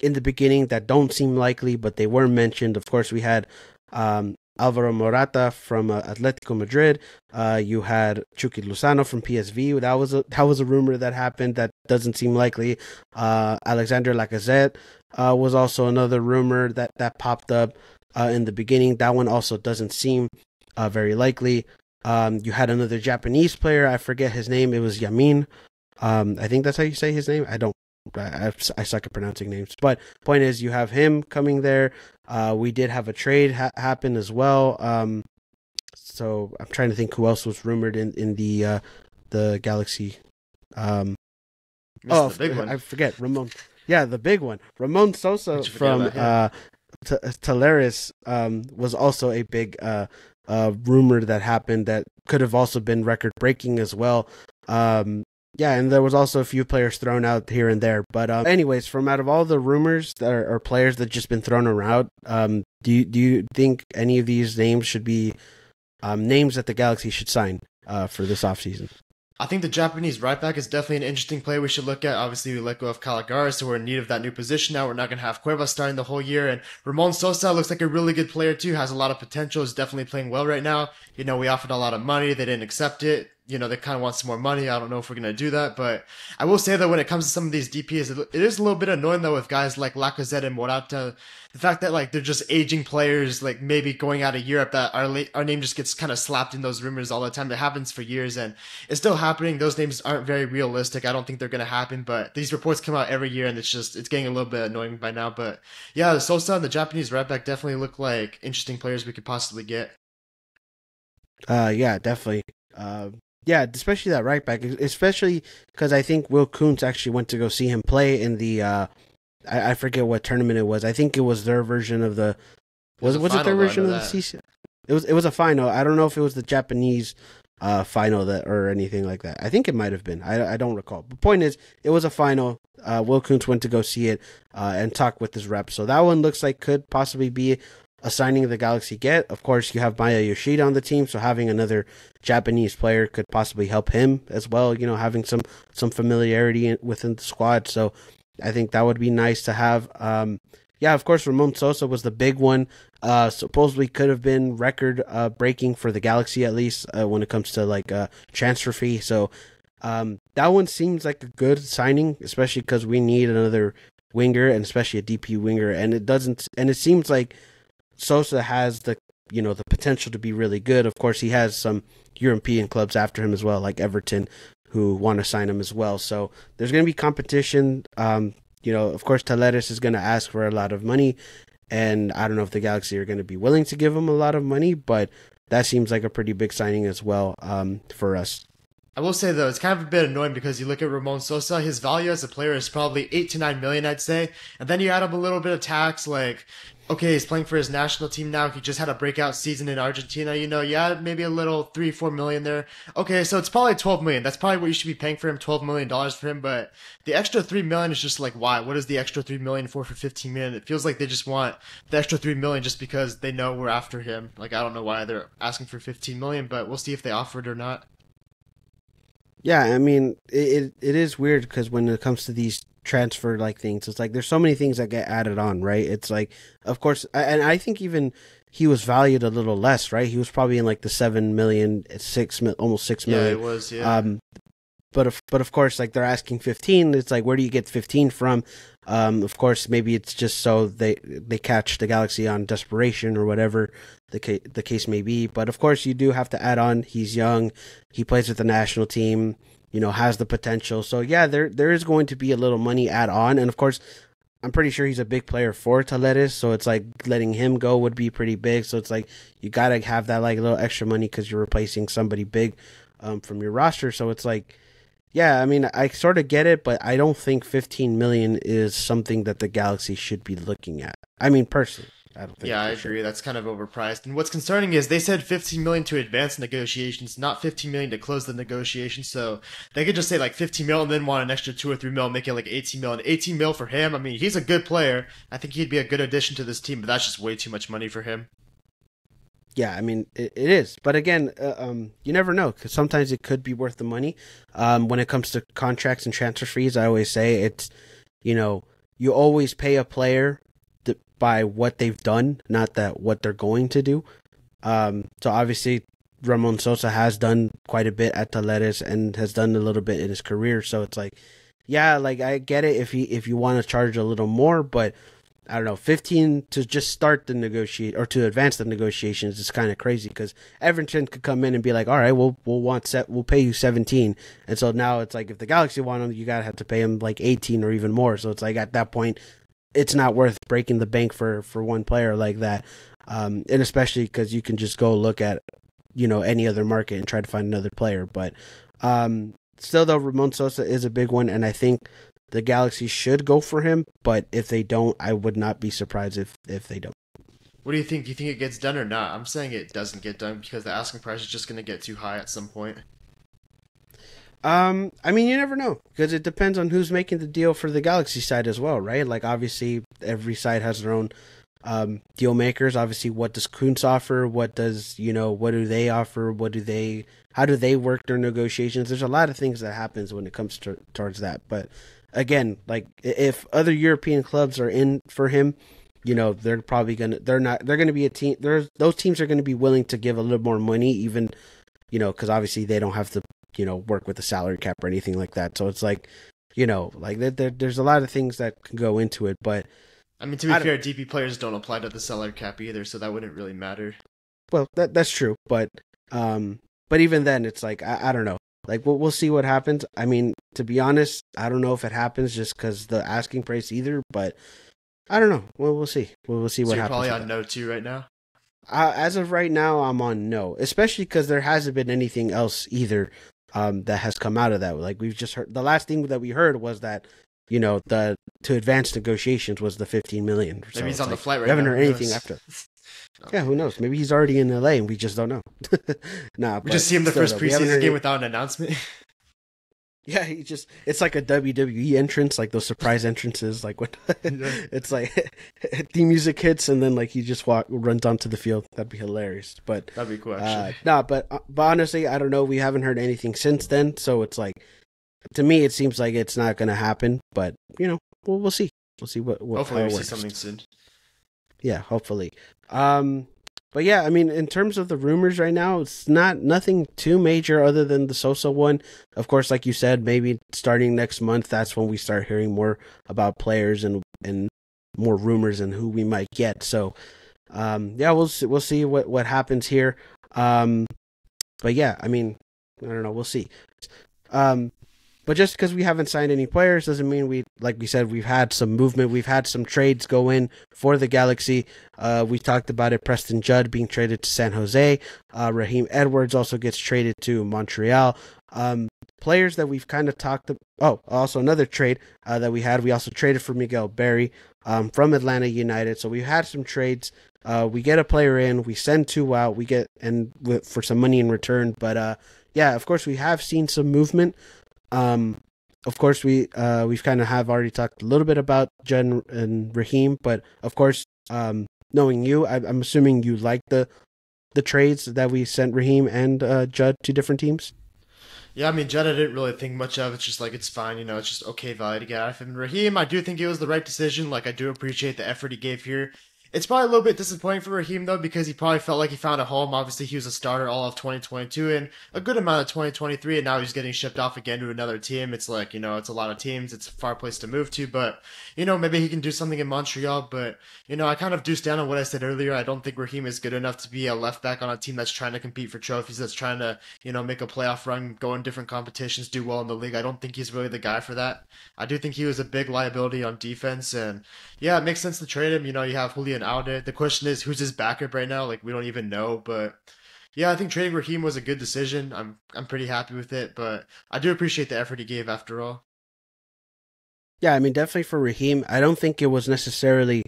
in the beginning that don't seem likely, but they were mentioned. Of course, we had Alvaro Morata from Atletico Madrid. You had Chucky Lozano from PSV. That was a rumor that happened that doesn't seem likely. Alexander Lacazette was also another rumor that popped up in the beginning. That one also doesn't seem very likely. You had another Japanese player. I forget his name. It was Yamin. I think that's how you say his name. I suck at pronouncing names, but point is, you have him coming there. We did have a trade happen as well. So I'm trying to think who else was rumored in the Galaxy. The big one. I forget Ramon. Yeah, the big one, Ramon Sosa from Talares, was also a big rumor that happened that could have also been record breaking as well. Yeah, and there was also a few players thrown out here and there. But anyways, from out of all the rumors that are players that just been thrown around, do you think any of these names should be names that the Galaxy should sign for this offseason? I think the Japanese right back is definitely an interesting play we should look at. Obviously, we let go of Calagaris, so we're in need of that new position now. We're not going to have Cuevas starting the whole year. And Ramon Sosa looks like a really good player, too. Has a lot of potential. Is definitely playing well right now. We offered a lot of money. They didn't accept it. They kind of want some more money. I don't know if we're going to do that. But I will say that when it comes to some of these DPs, it is a little bit annoying, though, with guys like Lacazette and Morata. The fact that, they're just aging players, maybe going out of Europe, that our name just gets kind of slapped in those rumors all the time. That happens for years, and it's still happening. Those names aren't very realistic. I don't think they're going to happen, but these reports come out every year, and it's getting a little bit annoying by now. But yeah, the Sosa and the Japanese right back definitely look like interesting players we could possibly get. Yeah, definitely. Yeah, especially that right back, especially because I think Will Kuntz actually went to go see him play in the I forget what tournament it was. I think it was their version of the was it their version of the CC? It was a final. I don't know if it was the Japanese final or anything like that. I think it might have been. I don't recall. The point is, it was a final. Will Kuntz went to go see it and talk with his rep. So that one looks like could possibly be a signing the Galaxy get. Of course, you have Maya Yoshida on the team, so having another Japanese player could possibly help him as well. Having some familiarity within the squad. So I think that would be nice to have. Yeah, of course, Ramon Sosa was the big one. Supposedly could have been record breaking for the Galaxy, at least when it comes to transfer fee. So that one seems like a good signing, especially because we need another winger, and especially a DP winger. And it seems like Sosa has the potential to be really good. Of course, he has some European clubs after him as well, like Everton, who want to sign him as well. So there's going to be competition. Of course, Talares is going to ask for a lot of money, and I don't know if the Galaxy are going to be willing to give him a lot of money, but that seems like a pretty big signing as well for us. I will say though, it's kind of a bit annoying because you look at Ramon Sosa, his value as a player is probably 8 to 9 million, I'd say, and then you add up a little bit of tax, like, okay, he's playing for his national team now. He just had a breakout season in Argentina. You add maybe a little 3-4 million there. Okay, so it's probably 12 million. That's probably what you should be paying for him, $12 million for him. But the extra 3 million is just like, why? What is the extra 3 million for 15 million? It feels like they just want the extra 3 million just because they know we're after him. Like, I don't know why they're asking for 15 million, but we'll see if they offer it or not. Yeah, I mean, it is weird because when it comes to these transfer like things, it's like there's so many things that get added on, right? It's like, of course, and I think even he was valued a little less, right? He was probably in like the 7 million, almost 6 million. Yeah, it was. Yeah. But of course, like they're asking 15. It's like, where do you get 15 from? Of course, maybe it's just so they catch the Galaxy on desperation or whatever the case may be. But of course, you do have to add on. He's young. He plays with the national team. Has the potential. So yeah, there is going to be a little money add on, and of course, I'm pretty sure he's a big player for Talleres. So it's like letting him go would be pretty big. So it's like you gotta have that like little extra money because you're replacing somebody big from your roster. So it's like. Yeah, I mean, I sort of get it, but I don't think 15 million is something that the Galaxy should be looking at. I mean, personally, I don't think. Yeah, I agree. That's kind of overpriced. And what's concerning is they said 15 million to advance negotiations, not 15 million to close the negotiations. So they could just say like 15 mil and then want an extra 2 or 3 mil, make it like 18 mil. And 18 mil for him, I mean, he's a good player. I think he'd be a good addition to this team, but that's just way too much money for him. Yeah, I mean, it is. But again, you never know because sometimes it could be worth the money. When it comes to contracts and transfer fees, I always say it's, you always pay a player by what they've done, not that what they're going to do. So obviously, Ramon Sosa has done quite a bit at Talleres and has done a little bit in his career. So it's like, yeah, like I get it if you want to charge a little more, but I don't know, 15 to just start the negotiate or to advance the negotiations is kind of crazy because Everton could come in and be like, all right, we'll pay you 17. And so now it's like, if the Galaxy want him, you got to have to pay him like 18 or even more. So it's like at that point, it's not worth breaking the bank for one player like that. And especially because you can just go look at, any other market and try to find another player. But still though, Ramon Sosa is a big one. And I think the Galaxy should go for him, but if they don't, I would not be surprised if they don't. What do you think? Do you think it gets done or not? I'm saying it doesn't get done because the asking price is just going to get too high at some point. I mean, you never know because it depends on who's making the deal for the Galaxy side as well, right? Like, obviously, every side has their own deal makers. Obviously, what does Kuntz offer? What do they offer? How do they work their negotiations? There's a lot of things that happens when it comes towards that, but. Again, like if other European clubs are in for him, they're going to be a team. Those teams are going to be willing to give a little more money, even, because obviously they don't have to, work with the salary cap or anything like that. So it's like, there's a lot of things that can go into it. But I mean, to be fair, DP players don't apply to the salary cap either, so that wouldn't really matter. Well, that's true, but even then, it's like I don't know. Like, we'll see what happens. I mean, to be honest, I don't know if it happens just because the asking price either, but I don't know. Well, we'll see. We'll see what happens. So you're probably on no too right now? As of right now, I'm on no, especially because there hasn't been anything else either that has come out of that. Like, we've just heard, the last thing that we heard was that, to advance negotiations was the 15 million. Maybe he's on the flight right now. We haven't now. heard anything after. Yeah, who knows? Maybe he's already in LA and we just don't know. We just see him the first preseason game without an announcement. Yeah, it's like a WWE entrance, like those surprise entrances, like when it's like theme music hits and then like he just runs onto the field. That'd be hilarious. But that'd be cool actually. But honestly, I don't know. We haven't heard anything since then, so it's like, to me it seems like it's not going to happen, but we'll see. We'll see what hopefully we see something soon. Yeah, hopefully. But yeah, I mean, in terms of the rumors right now, it's nothing too major other than the Sosa one. Of course, like you said, maybe starting next month, that's when we start hearing more about players and more rumors and who we might get. So, yeah, we'll see what happens here. But yeah, I mean, I don't know, we'll see. But just because we haven't signed any players doesn't mean like we said, we've had some movement. We've had some trades go in for the Galaxy. We talked about it. Preston Judd being traded to San Jose. Raheem Edwards also gets traded to Montreal. Players that we've kind of talked about. Oh, also another trade that we had. We also traded for Miguel Berry from Atlanta United. So we had some trades. We get a player in, we send two out, we get for some money in return. But yeah, of course we have seen some movement. Of course we've kind of have already talked a little bit about Judd and Raheem, but of course, knowing you, I'm assuming you like the trades that we sent Raheem and Judd to different teams. Yeah, I mean, Judd, I didn't really think much of. It's just like, it's fine, it's just okay value to get out of him. And Raheem, I do think it was the right decision. Like, I do appreciate the effort he gave here. It's probably a little bit disappointing for Raheem, though, because he probably felt like he found a home. Obviously, he was a starter all of 2022 and a good amount of 2023, and now he's getting shipped off again to another team. It's like, it's a lot of teams. It's a far place to move to, but, maybe he can do something in Montreal. But, I kind of do stand on what I said earlier. I don't think Raheem is good enough to be a left back on a team that's trying to compete for trophies, that's trying to, make a playoff run, go in different competitions, do well in the league. I don't think he's really the guy for that. I do think he was a big liability on defense, and yeah, it makes sense to trade him. You have Julian Alde. The question is, who's his backup right now? Like, we don't even know. But yeah, I think trading Raheem was a good decision. I'm pretty happy with it, but I do appreciate the effort he gave after all. Yeah, I mean, definitely for Raheem, I don't think it was necessarily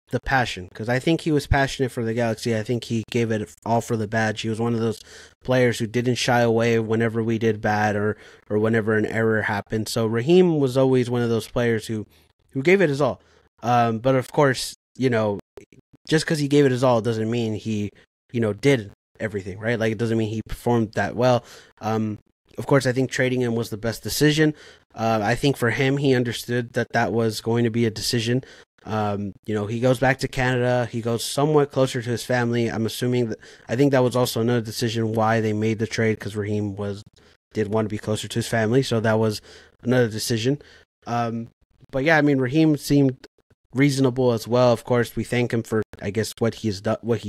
the passion, because I think he was passionate for the Galaxy. I think he gave it all for the badge. He was one of those players who didn't shy away whenever we did bad or whenever an error happened. So Raheem was always one of those players who gave it his all. But of course, just because he gave it his all doesn't mean he, did everything, right? Like, it doesn't mean he performed that well. Of course, I think trading him was the best decision. I think for him, he understood that was going to be a decision. He goes back to Canada. He goes somewhat closer to his family. I think that was also another decision why they made the trade, because Raheem did want to be closer to his family. So that was another decision. But yeah, I mean, Raheem seemed reasonable as well. Of course, we thank him for, I guess, what he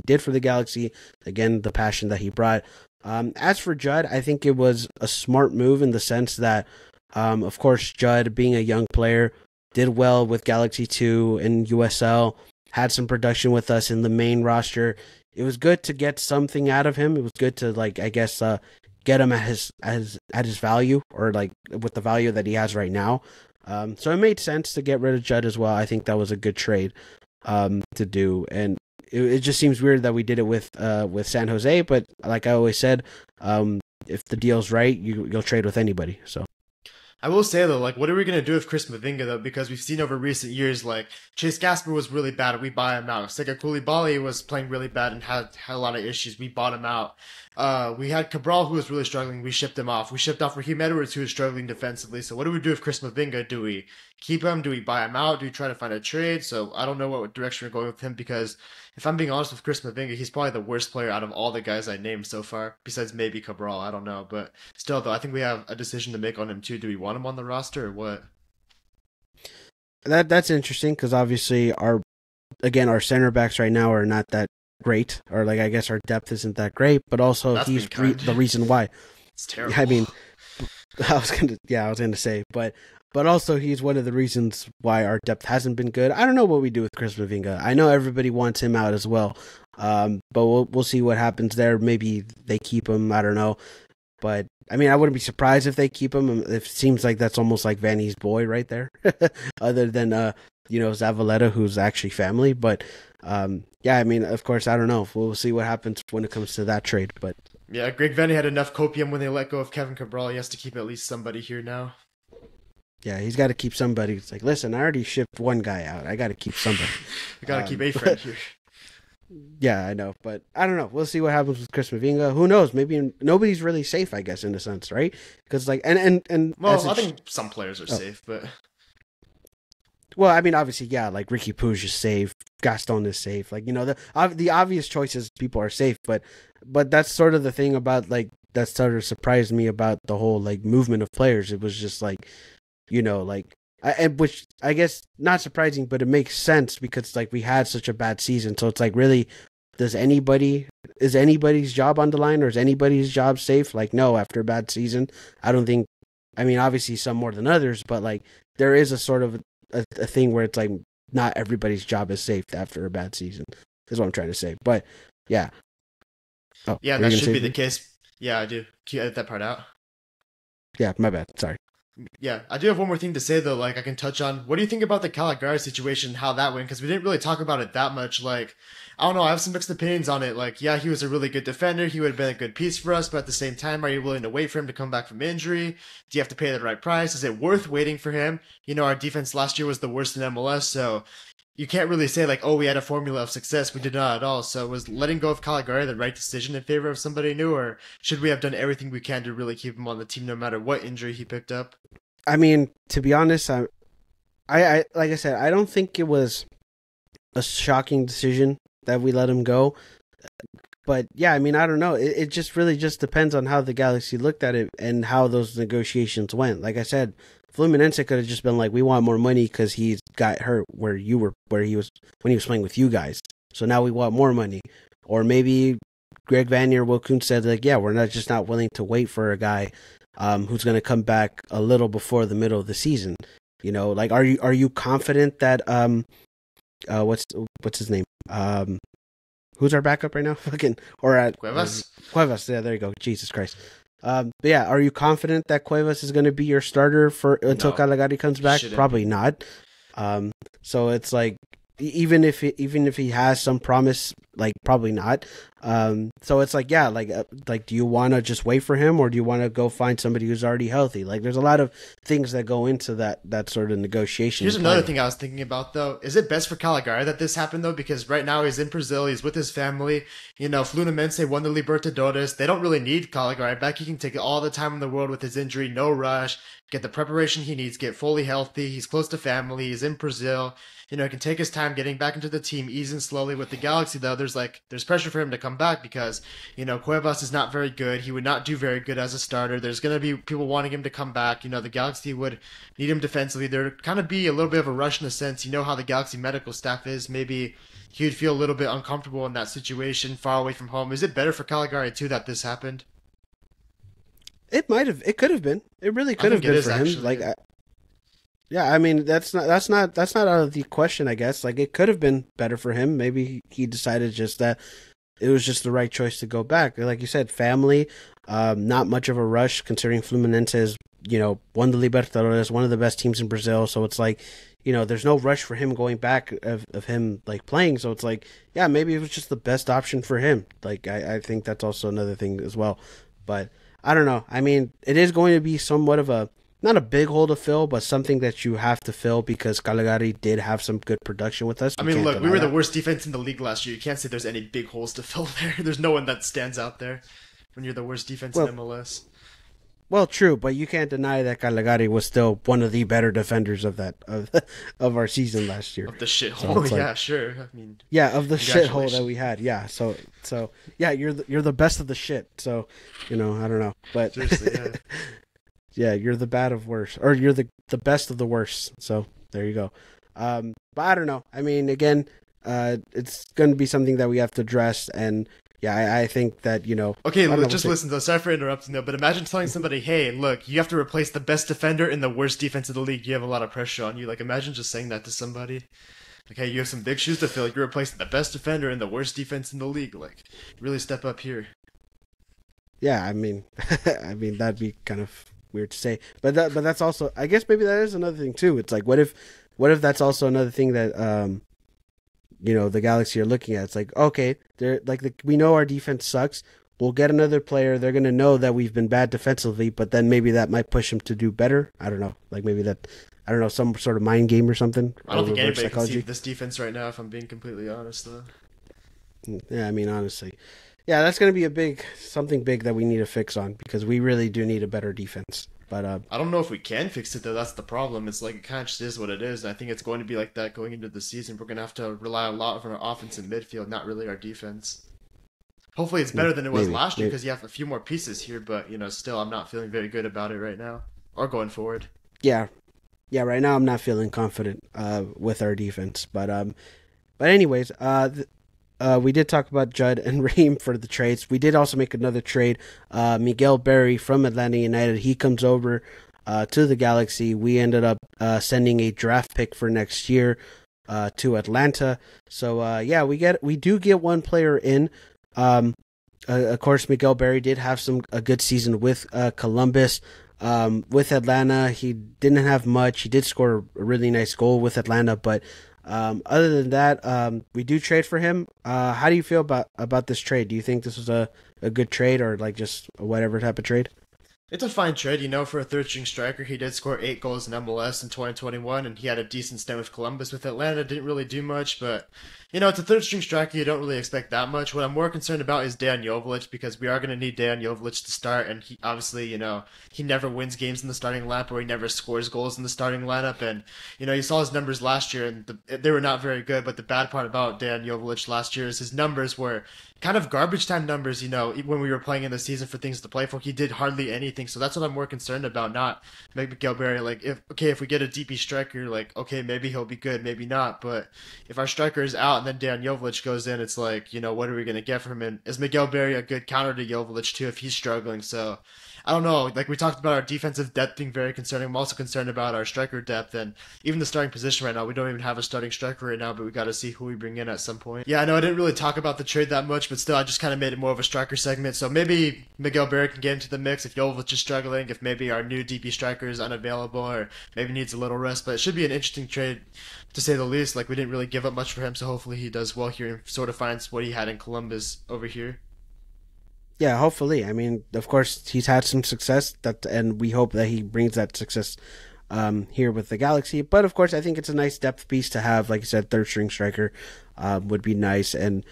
did for the Galaxy. Again, the passion that he brought. As for Judd, I think it was a smart move in the sense that, of course, Judd, being a young player, did well with Galaxy 2 and USL, had some production with us in the main roster. It was good to get something out of him. It was good to, like, I guess, get him at his value, or like with the value that he has right now. So it made sense to get rid of Judd as well. I think that was a good trade to do, and it just seems weird that we did it with San Jose. But like I always said, if the deal's right, you'll trade with anybody. So. I will say though, like, what are we gonna do with Chris Mavinga though? Because we've seen over recent years, like, Chase Gasper was really bad, we buy him out. Sega Koulibaly was playing really bad and had a lot of issues, we bought him out. We had Cabral, who was really struggling, we shipped him off. We shipped off Raheem Edwards, who was struggling defensively. So what do we do with Chris Mavinga? Do we keep him? Do we buy him out? Do we try to find a trade? So I don't know what direction we're going with him, because if I'm being honest with Chris Mavinga, he's probably the worst player out of all the guys I named so far, besides maybe Cabral. I don't know. But still, though, I think we have a decision to make on him, too. Do we want him on the roster or what? That's interesting, because obviously our center backs right now are not that great, or like, I guess our depth isn't that great, but also he's the reason why. It's terrible. I mean, I was gonna say, but also he's one of the reasons why our depth hasn't been good. I don't know what we do with Chris Mavinga. I know everybody wants him out as well, but we'll see what happens there. Maybe they keep him. I don't know, but I mean, I wouldn't be surprised if they keep him. It seems like that's almost like Vanny's boy right there, other than Zavaleta, who's actually family. But yeah, I mean, of course, I don't know. We'll see what happens when it comes to that trade. But yeah, Greg Vanny had enough copium when they let go of Kevin Cabral. He has to keep at least somebody here now. Yeah, he's got to keep somebody. It's like, listen, I already shipped one guy out. I got to keep somebody. I got to keep a friend here. Yeah, I know, but I don't know. We'll see what happens with Chris Mavinga. Who knows? Maybe nobody's really safe, I guess, in a sense, right? Because like, and well, I think some players are safe, but well, I mean, obviously, yeah, like Ricky Puig is safe, Gaston is safe. Like, the obvious choices, people are safe, but that's sort of the thing about, like, that sort of surprised me about the whole, like, movement of players. It was just like, which I guess not surprising, but it makes sense because, like, we had such a bad season. So it's like, really, is anybody's job on the line, or is anybody's job safe? Like, no, after a bad season, I don't think. I mean, obviously some more than others, but like there is a sort of a thing where it's like not everybody's job is safe after a bad season. Is what I'm trying to say. But yeah. Yeah, that should be the case. Yeah, I do. Can you edit that part out? Yeah, my bad. Sorry. Yeah, I do have one more thing to say though. Like, I can touch on. What do you think about the Caligari situation? How that went? Because we didn't really talk about it that much. Like, I don't know. I have some mixed opinions on it. Like, yeah, he was a really good defender. He would have been a good piece for us. But at the same time, are you willing to wait for him to come back from injury? Do you have to pay the right price? Is it worth waiting for him? You know, our defense last year was the worst in MLS, so you can't really say like, oh, we had a formula of success. We did not at all. So was letting go of Caligari the right decision in favor of somebody new, or should we have done everything we can to really keep him on the team no matter what injury he picked up? I mean, to be honest, I like I said, I don't think it was a shocking decision that we let him go. But yeah, I mean, I don't know. It just really just depends on how the Galaxy looked at it and how those negotiations went. Like I said, Fluminense could have just been like, we want more money because he's got hurt where he was when he was playing with you guys. So now we want more money. Or maybe Greg Vanier, Will Kuhn said like, yeah, we're not willing to wait for a guy who's going to come back a little before the middle of the season. You know, like, are you confident that what's his name? Who's our backup right now? Fucking Cuevas. Cuevas. Yeah, there you go. Jesus Christ. But yeah, are you confident that Cuevas is going to be your starter for until Caligari comes back? Probably not. So it's like, even if he has some promise, like, probably not. So it's like, yeah, like do you want to just wait for him, or do you want to go find somebody who's already healthy? Like, there's a lot of things that go into that sort of negotiation. Here's another thing I was thinking about though. Is it best for Caligari that this happened though? Because right now he's in Brazil, he's with his family. You know, Fluminense won the Libertadores. They don't really need Caligari back. He can take all the time in the world with his injury, no rush, get the preparation he needs, get fully healthy. He's close to family. He's in Brazil. You know, he can take his time getting back into the team, easing slowly. With the Galaxy, though, there's pressure for him to come back because, you know, Cuevas is not very good. He would not do very good as a starter. There's going to be people wanting him to come back. You know, the Galaxy would need him defensively. There'd kind of be a little bit of a rush in a sense. You know how the Galaxy medical staff is. Maybe he'd feel a little bit uncomfortable in that situation, far away from home. Is it better for Caligari, too, that this happened? It might have. It could have been. It really could have been for him. Like, yeah, I mean, that's not out of the question, I guess. Like, it could have been better for him. Maybe he decided just that it was just the right choice to go back. Like you said, family, not much of a rush considering Fluminense is, you know, won the Libertadores, one of the best teams in Brazil. So it's like, you know, there's no rush for him going back of him like playing. So it's like, yeah, maybe it was just the best option for him. Like, I think that's also another thing as well. But I don't know. I mean, it is going to be somewhat of a, not a big hole to fill, but something that you have to fill because Caligari did have some good production with us. I mean, look, we were the worst defense in the league last year. You can't say there's any big holes to fill there. There's no one that stands out there when you're the worst defense in MLS. Well, true, but you can't deny that Caligari was still one of the better defenders of of our season last year. Of the shithole, so yeah, sure. I mean, yeah, of the shithole that we had, yeah. So yeah, you're the best of the shit. So, you know, I don't know, but seriously, yeah. Yeah, you're the bad of worst, or you're the best of the worst. So there you go. But I don't know. I mean, again, it's going to be something that we have to address, and yeah, I think that, you know. Okay, just listen though. Sorry for interrupting though, but imagine telling somebody, "Hey, look, you have to replace the best defender in the worst defense of the league. You have a lot of pressure on you." Like, imagine just saying that to somebody. Like, hey, you have some big shoes to fill. You're replacing the best defender in the worst defense in the league. Like, really step up here. Yeah, I mean, that'd be kind of weird to say, but that's also, I guess maybe that is another thing too. It's like, what if that's also another thing that you know, the Galaxy are looking at. It's like, okay, they're like, we know our defense sucks. We'll get another player. They're gonna know that we've been bad defensively, but then maybe that might push them to do better. I don't know. Like, maybe that, I don't know, some sort of mind game or something. I don't think anybody can see this defense right now, if I'm being completely honest, though. Yeah, I mean, honestly. Yeah, that's going to be something big that we need to fix on, because we really do need a better defense. But I don't know if we can fix it, though. That's the problem. It's like, it kind of just is what it is. And I think it's going to be like that going into the season. We're going to have to rely a lot on our offense and midfield, not really our defense. Hopefully it's better than it was last year, because you have a few more pieces here. But, you know, still, I'm not feeling very good about it right now, or going forward. Yeah, right now I'm not feeling confident with our defense. But anyways, we did talk about Judd and Raheem for the trades. We did also make another trade. Miguel Berry from Atlanta United, he comes over to the Galaxy. We ended up sending a draft pick for next year to Atlanta. So yeah, we do get one player in. Of course, Miguel Berry did have a good season with Columbus. With Atlanta, he didn't have much. He did score a really nice goal with Atlanta, but other than that, we do trade for him. How do you feel about this trade? Do you think this was a good trade or like just whatever type of trade? It's a fine trade, for a third string striker. He did score 8 goals in MLS in 2021, and he had a decent stint with Columbus. With Atlanta, didn't really do much, but it's a third string striker. You don't really expect that much. What I'm more concerned about is Dejan Joveljic, because we are going to need Dejan Joveljic to start, and he obviously, he never wins games in the starting lineup, or he never scores goals in the starting lineup. And you saw his numbers last year, and they were not very good. But the bad part about Dejan Joveljic last year is his numbers were kind of garbage time numbers, when we were playing in the season for things to play for. He did hardly anything. So that's what I'm more concerned about, not Miguel Berry. Like, if we get a DP striker, like, okay, maybe he'll be good, maybe not. But if our striker is out and then Dan Joveljic goes in, it's like, what are we going to get from him? And is Miguel Berry a good counter to Joveljic, too, if he's struggling? So I don't know. Like, we talked about our defensive depth being very concerning. I'm also concerned about our striker depth and even the starting position right now. We don't even have a starting striker right now, but we got to see who we bring in at some point. Yeah, I know I didn't really talk about the trade that much, but still, I just kind of made it more of a striker segment. So maybe Miguel Berry can get into the mix if Joveljic is struggling, if maybe our new DP striker is unavailable, or maybe needs a little rest. But it should be an interesting trade, to say the least. Like, we didn't really give up much for him, so hopefully he does well here and sort of finds what he had in Columbus over here. Yeah, hopefully. I mean, of course, he's had some success, and we hope that he brings that success here with the Galaxy. But of course, I think it's a nice depth piece to have. Like you said, third string striker would be nice, and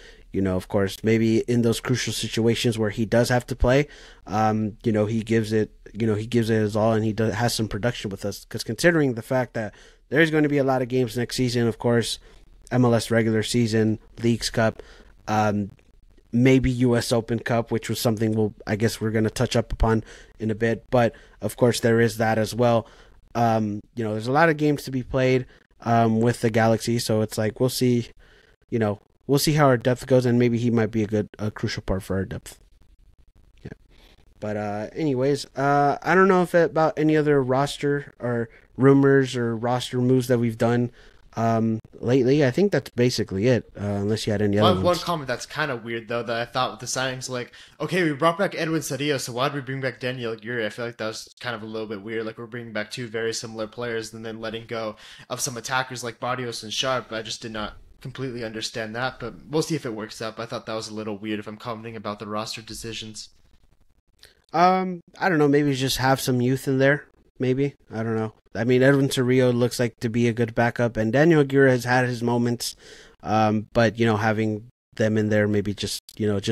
of course, maybe in those crucial situations where he does have to play, he gives it, he gives it his all, and has some production with us. Because considering the fact that there's going to be a lot of games next season, of course, MLS regular season, Leagues Cup. Maybe U.S. Open Cup, which was something I guess we're going to touch up upon in a bit. But of course, there is that as well. There's a lot of games to be played with the Galaxy, so it's like we'll see. We'll see how our depth goes, and maybe he might be a crucial part for our depth. Yeah. But anyways, I don't know about any other roster or rumors or roster moves that we've done lately. I think that's basically it, unless you had any other ones. One comment that's kind of weird, though, that I thought with the signings, like, okay, we brought back Edwin Cedillo, so why did we bring back Daniel Aguirre? I feel like that was kind of a little bit weird. Like, we're bringing back two very similar players and then letting go of some attackers like Barrios and Sharp. I just did not completely understand that, but we'll see if it works out. But I thought that was a little weird if I'm commenting about the roster decisions. I don't know, maybe just have some youth in there. Maybe. I don't know. I mean, Edwin Torrio looks like to be a good backup, and Daniel Aguirre has had his moments. But, having them in there, maybe just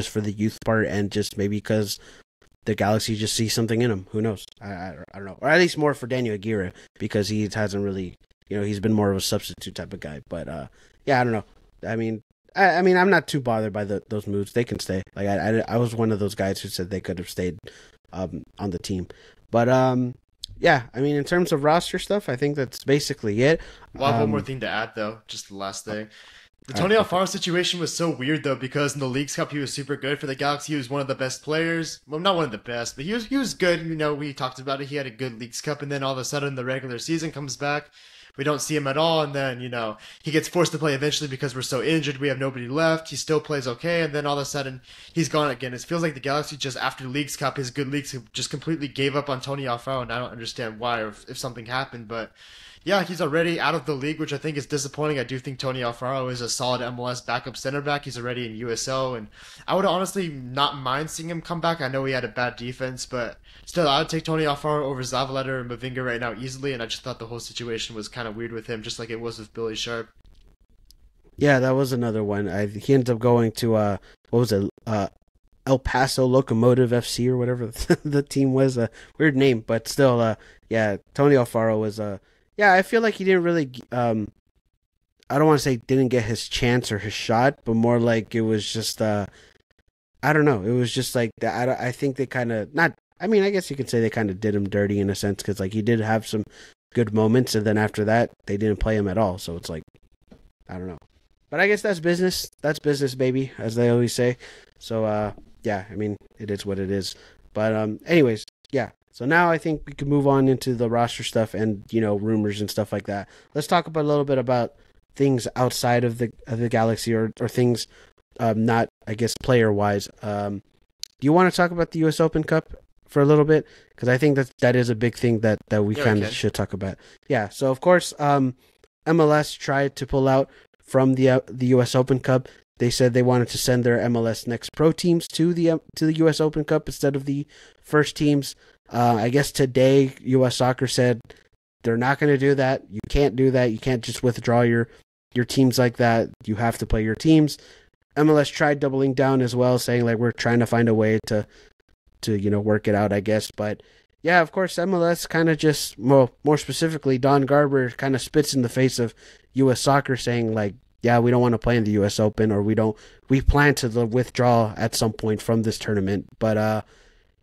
for the youth part, and just maybe because the Galaxy just sees something in him. Who knows? I don't know. Or at least more for Daniel Aguirre, because he hasn't really, he's been more of a substitute type of guy. But, yeah, I don't know. I mean, I'm not too bothered by those moves. They can stay. Like, I was one of those guys who said they could have stayed on the team. But, yeah, I mean, in terms of roster stuff, I think that's basically it. Well, I have one more thing to add, though. Just the last thing. The Tony Alfaro situation was so weird, though, because in the Leagues Cup, he was super good for the Galaxy. He was one of the best players. Well, not one of the best, but he was good. We talked about it. He had a good Leagues Cup, and then all of a sudden, the regular season comes back. We don't see him at all, and then, he gets forced to play eventually because we're so injured. We have nobody left. He still plays okay, and then all of a sudden, he's gone again. It feels like the Galaxy just, after Leagues Cup, his good leagues, just completely gave up on Tony Alfaro, and I don't understand why or if something happened, but yeah, he's already out of the league, which I think is disappointing. I do think Tony Alfaro is a solid MLS backup center back. He's already in USL, and I would honestly not mind seeing him come back. I know he had a bad defense, but still, I would take Tony Alfaro over Zavaleta or Mavinga right now easily, and I just thought the whole situation was kind of weird with him, just like it was with Billy Sharp. Yeah, that was another one. He ended up going to, what was it, El Paso Locomotive FC or whatever the team was. A weird name, but still, yeah, Tony Alfaro was yeah, I feel like he didn't really, I don't want to say didn't get his chance or his shot, but more like it was just, I don't know. It was just like, I think they kind of, not, I mean, I guess you could say they kind of did him dirty in a sense, because like he did have some good moments, and then after that, they didn't play him at all. So it's like, I don't know. But I guess that's business. That's business, baby, as they always say. So, yeah, I mean, it is what it is. But anyways, yeah. So now I think we can move on into the roster stuff and, rumors and stuff like that. Let's talk about a little bit about things outside of the Galaxy or things not, I guess, player-wise. Do you want to talk about the U.S. Open Cup for a little bit, because I think that is a big thing that we Yeah, kind of should talk about. Yeah. So of course, MLS tried to pull out from the U.S. Open Cup. They said they wanted to send their MLS Next Pro teams to the U.S. Open Cup instead of the first teams. I guess today U.S. Soccer said they're not going to do that. You can't do that. You can't just withdraw your teams like that. You have to play your teams. MLS tried doubling down as well, saying like we're trying to find a way to work it out, I guess. But yeah, of course, MLS kind of just more specifically, Don Garber kind of spits in the face of U.S. Soccer, saying like, yeah, we don't want to play in the U.S. Open, or we plan to withdraw at some point from this tournament. But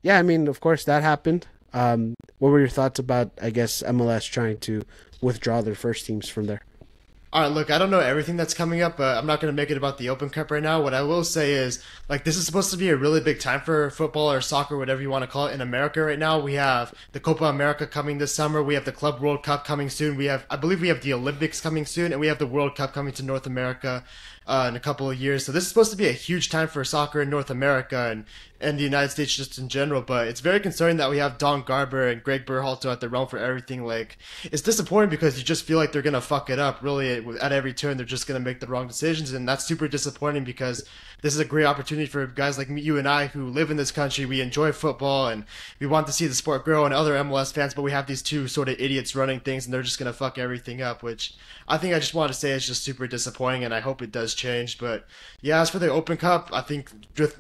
yeah, I mean, of course, that happened. What were your thoughts about, I guess, MLS trying to withdraw their first teams from there? All right, look, I don't know everything that's coming up, but I'm not going to make it about the Open Cup right now. What I will say is, like, this is supposed to be a really big time for football or soccer, whatever you want to call it, in America right now. We have the Copa America coming this summer. We have the Club World Cup coming soon. I believe we have the Olympics coming soon, and we have the World Cup coming to North America in a couple of years. So this is supposed to be a huge time for soccer in North America and the United States just in general. But it's very concerning that we have Don Garber and Greg Berhalter at the realm for everything. Like, it's disappointing because you just feel like they're going to fuck it up. Really, at every turn, they're just going to make the wrong decisions. And that's super disappointing because this is a great opportunity for guys like you and I who live in this country. We enjoy football and we want to see the sport grow, and other MLS fans, but we have these two sort of idiots running things and they're just going to fuck everything up, which I think I just want to say is just super disappointing, and I hope it does change. But yeah, as for the Open Cup, I think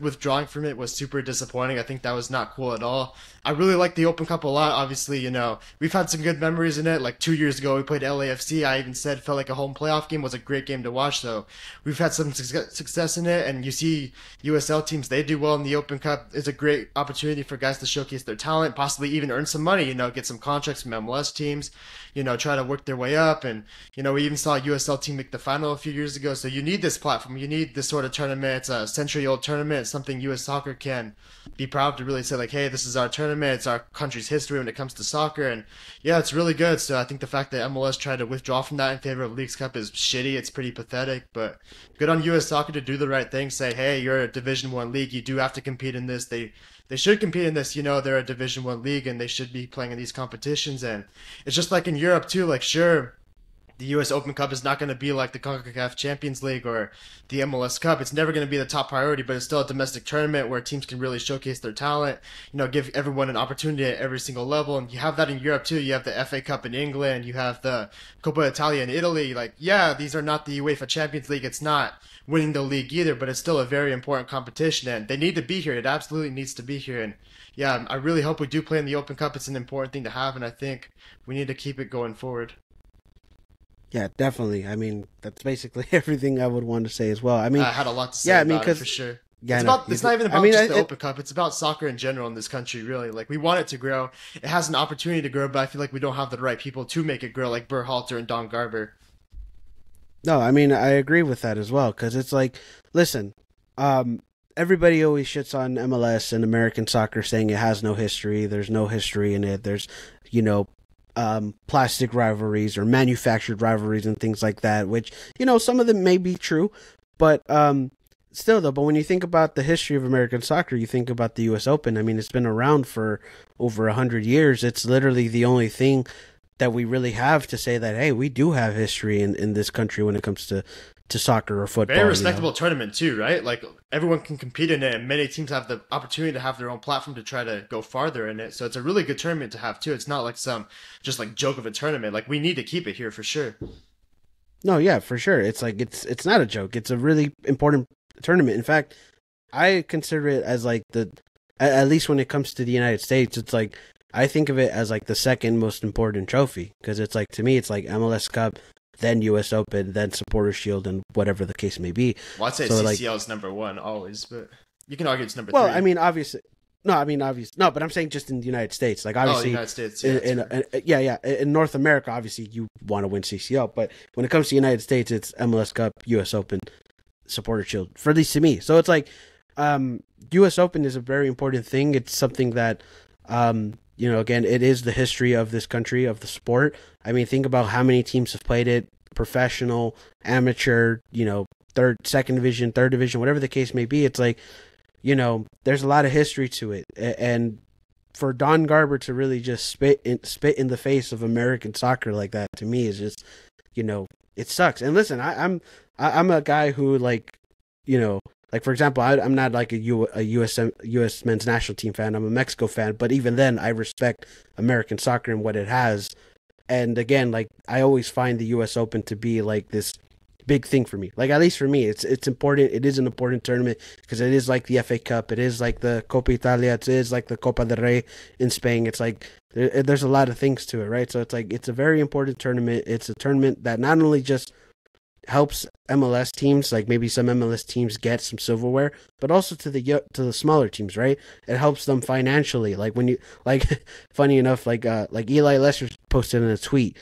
withdrawing from it was super disappointing. I think that was not cool at all. I really like the Open Cup a lot. Obviously, we've had some good memories in it. Like 2 years ago, we played LAFC. I even said felt like a home playoff game. Was a great game to watch. So we've had some success in it. And you see USL teams, they do well in the Open Cup. It's a great opportunity for guys to showcase their talent, possibly even earn some money, get some contracts from MLS teams, try to work their way up. And, we even saw a USL team make the final a few years ago. So you need this platform. You need this sort of tournament. It's a century-old tournament. It's something U.S. soccer can be proud to really say, like, hey, this is our tournament. It's our country's history when it comes to soccer. And, yeah, it's really good. So I think the fact that MLS tried to withdraw from that in favor of Leagues Cup is shitty. It's pretty pathetic. But good on U.S. soccer to do the right thing. Say, hey, you're a Division I league. You do have to compete in this. They should compete in this. They're a Division I league, and they should be playing in these competitions. And it's just like in Europe, too. Like, sure, the U.S. Open Cup is not going to be like the CONCACAF Champions League or the MLS Cup. It's never going to be the top priority, but it's still a domestic tournament where teams can really showcase their talent, give everyone an opportunity at every single level. And you have that in Europe too. You have the FA Cup in England. You have the Coppa Italia in Italy. Like, yeah, these are not the UEFA Champions League. It's not winning the league either, but it's still a very important competition, and they need to be here. It absolutely needs to be here. And yeah, I really hope we do play in the Open Cup. It's an important thing to have, and I think we need to keep it going forward. Yeah, definitely. I mean, that's basically everything I would want to say as well. I mean, I had a lot to say about it for sure. Yeah, it's not even about just the Open Cup. It's about soccer in general in this country, really. Like, we want it to grow. It has an opportunity to grow, but I feel like we don't have the right people to make it grow, like Berhalter and Don Garber. No, I mean, I agree with that as well, because it's like, listen, everybody always shits on MLS and American soccer, saying it has no history. There's no history in it. There's, plastic rivalries or manufactured rivalries and things like that, which, some of them may be true, but still though, but when you think about the history of American soccer, you think about the US Open. I mean, it's been around for over 100 years. It's literally the only thing that we really have to say that, hey, we do have history in this country when it comes to soccer or football. Very respectable tournament too, right? Like, everyone can compete in it, and many teams have the opportunity to have their own platform to try to go farther in it. So it's a really good tournament to have too. It's not like some just like joke of a tournament. Like, we need to keep it here for sure. No, yeah, for sure. It's like it's not a joke. It's a really important tournament. In fact, I consider it as like at least when it comes to the United States, it's like I think of it as like the second most important trophy, because it's like, to me, it's like MLS Cup, then U.S. Open, then Supporters Shield, and whatever the case may be. Well, I'd say CCL is number one always, but you can argue it's number three. Well, I mean, obviously. No, but I'm saying just in the United States. Like, obviously, United States, in North America, obviously, you want to win CCL, but when it comes to the United States, it's MLS Cup, U.S. Open, Supporters Shield, for at least to me. So it's like, U.S. Open is a very important thing. It's something that, again, it is the history of this country, of the sport. I mean, think about how many teams have played it, professional, amateur, second division, third division, whatever the case may be. It's like, there's a lot of history to it. And for Don Garber to really just spit in the face of American soccer like that, to me is just, it sucks. And listen, I'm a guy who, like, like, for example, I'm not like a U.S. men's national team fan. I'm a Mexico fan, but even then, I respect American soccer and what it has. And again, like, I always find the U.S. Open to be like this big thing for me. Like, at least for me, it's important. It is an important tournament because it is like the FA Cup. It is like the Copa Italia. It is like the Copa del Rey in Spain. It's like there's a lot of things to it, right? So it's like it's a very important tournament. It's a tournament that not only just helps MLS teams, like maybe some MLS teams get some silverware, but also to the smaller teams, right? It helps them financially. Like when you funny enough, like Eli Lester posted in a tweet,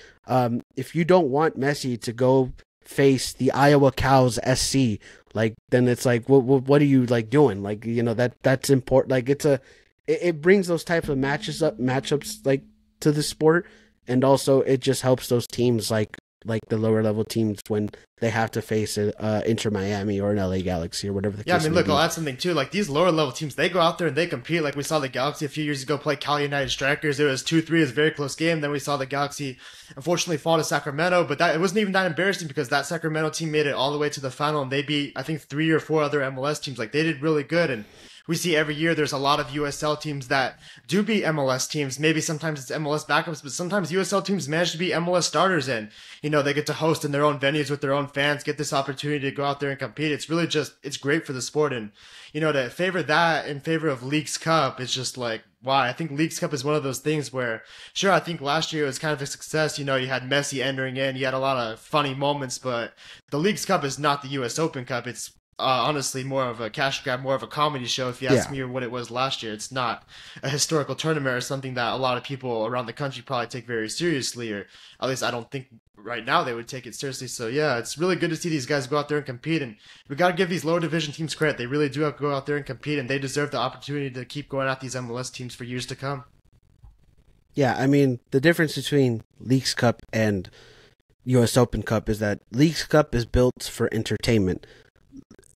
if you don't want Messi to go face the Iowa Cows SC, like, then it's like, what are you like doing? Like, that's important. Like, it brings those types of matchups like to the sport, and also it just helps those teams like the lower level teams when they have to face Inter Miami or an LA Galaxy or whatever the case. Yeah, I mean, look, I'll add something too. Like, these lower level teams, they go out there and they compete. Like, we saw the Galaxy a few years ago play Cal United Strikers. It was 2-3. It was a very close game. Then we saw the Galaxy unfortunately fall to Sacramento, but it wasn't even that embarrassing because that Sacramento team made it all the way to the final, and they beat, I think, 3 or 4 other MLS teams. Like, they did really good. And we see every year there's a lot of USL teams that do beat MLS teams. Maybe sometimes it's MLS backups, but sometimes USL teams manage to beat MLS starters, and they get to host in their own venues with their own fans, get this opportunity to go out there and compete. It's really it's great for the sport. And to favor that in favor of Leagues Cup, it's just like, wow. I think Leagues Cup is one of those things where, sure, I think last year it was kind of a success. You had Messi entering in, you had a lot of funny moments, but the Leagues Cup is not the US Open Cup. It's honestly more of a cash grab, more of a comedy show, if you ask me, what it was last year. It's not a historical tournament or something that a lot of people around the country probably take very seriously, or at least I don't think right now they would take it seriously. So yeah, it's really good to see these guys go out there and compete, and we got to give these lower division teams credit. They really do have to go out there and compete, and they deserve the opportunity to keep going at these MLS teams for years to come. Yeah, I mean, the difference between Leagues Cup and US Open Cup is that Leagues Cup is built for entertainment,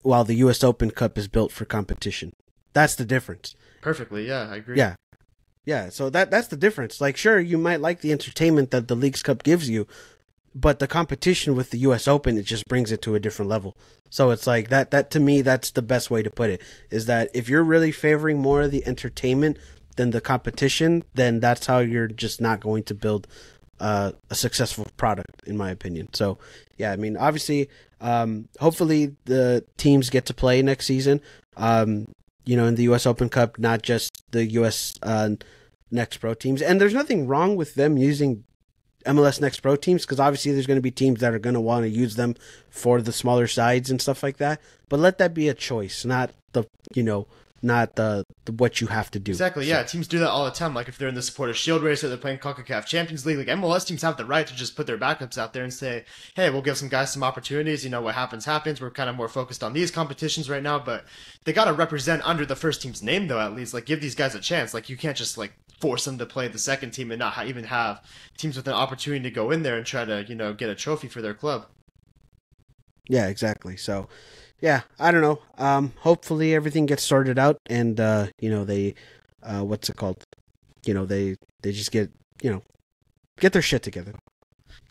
while the U.S. Open Cup is built for competition. That's the difference. Perfectly, yeah, I agree. Yeah. So that's the difference. Like, sure, you might like the entertainment that the Leagues Cup gives you, but the competition with the U.S. Open, it just brings it to a different level. So it's like that to me, that's the best way to put it, is that if you're really favoring more of the entertainment than the competition, then that's how you're just not going to build a successful product, in my opinion. So, yeah, I mean, obviously, hopefully the teams get to play next season, in the U.S. Open Cup, not just the U.S. Next Pro teams. And there's nothing wrong with them using MLS Next Pro teams, because obviously there's going to be teams that are going to want to use them for the smaller sides and stuff like that. But let that be a choice, not the what you have to do. Exactly, yeah. Teams do that all the time. Like, if they're in the Supporters Shield race or they're playing CONCACAF Champions League, like, MLS teams have the right to just put their backups out there and say, hey, we'll give some guys some opportunities. What happens. We're kind of more focused on these competitions right now, but they got to represent under the first team's name, though, at least. Like, give these guys a chance. Like, you can't just, like, force them to play the second team and not even have teams with an opportunity to go in there and try to, get a trophy for their club. Yeah, exactly. So, yeah, I don't know. Hopefully everything gets sorted out, and they, what's it called? They just get their shit together.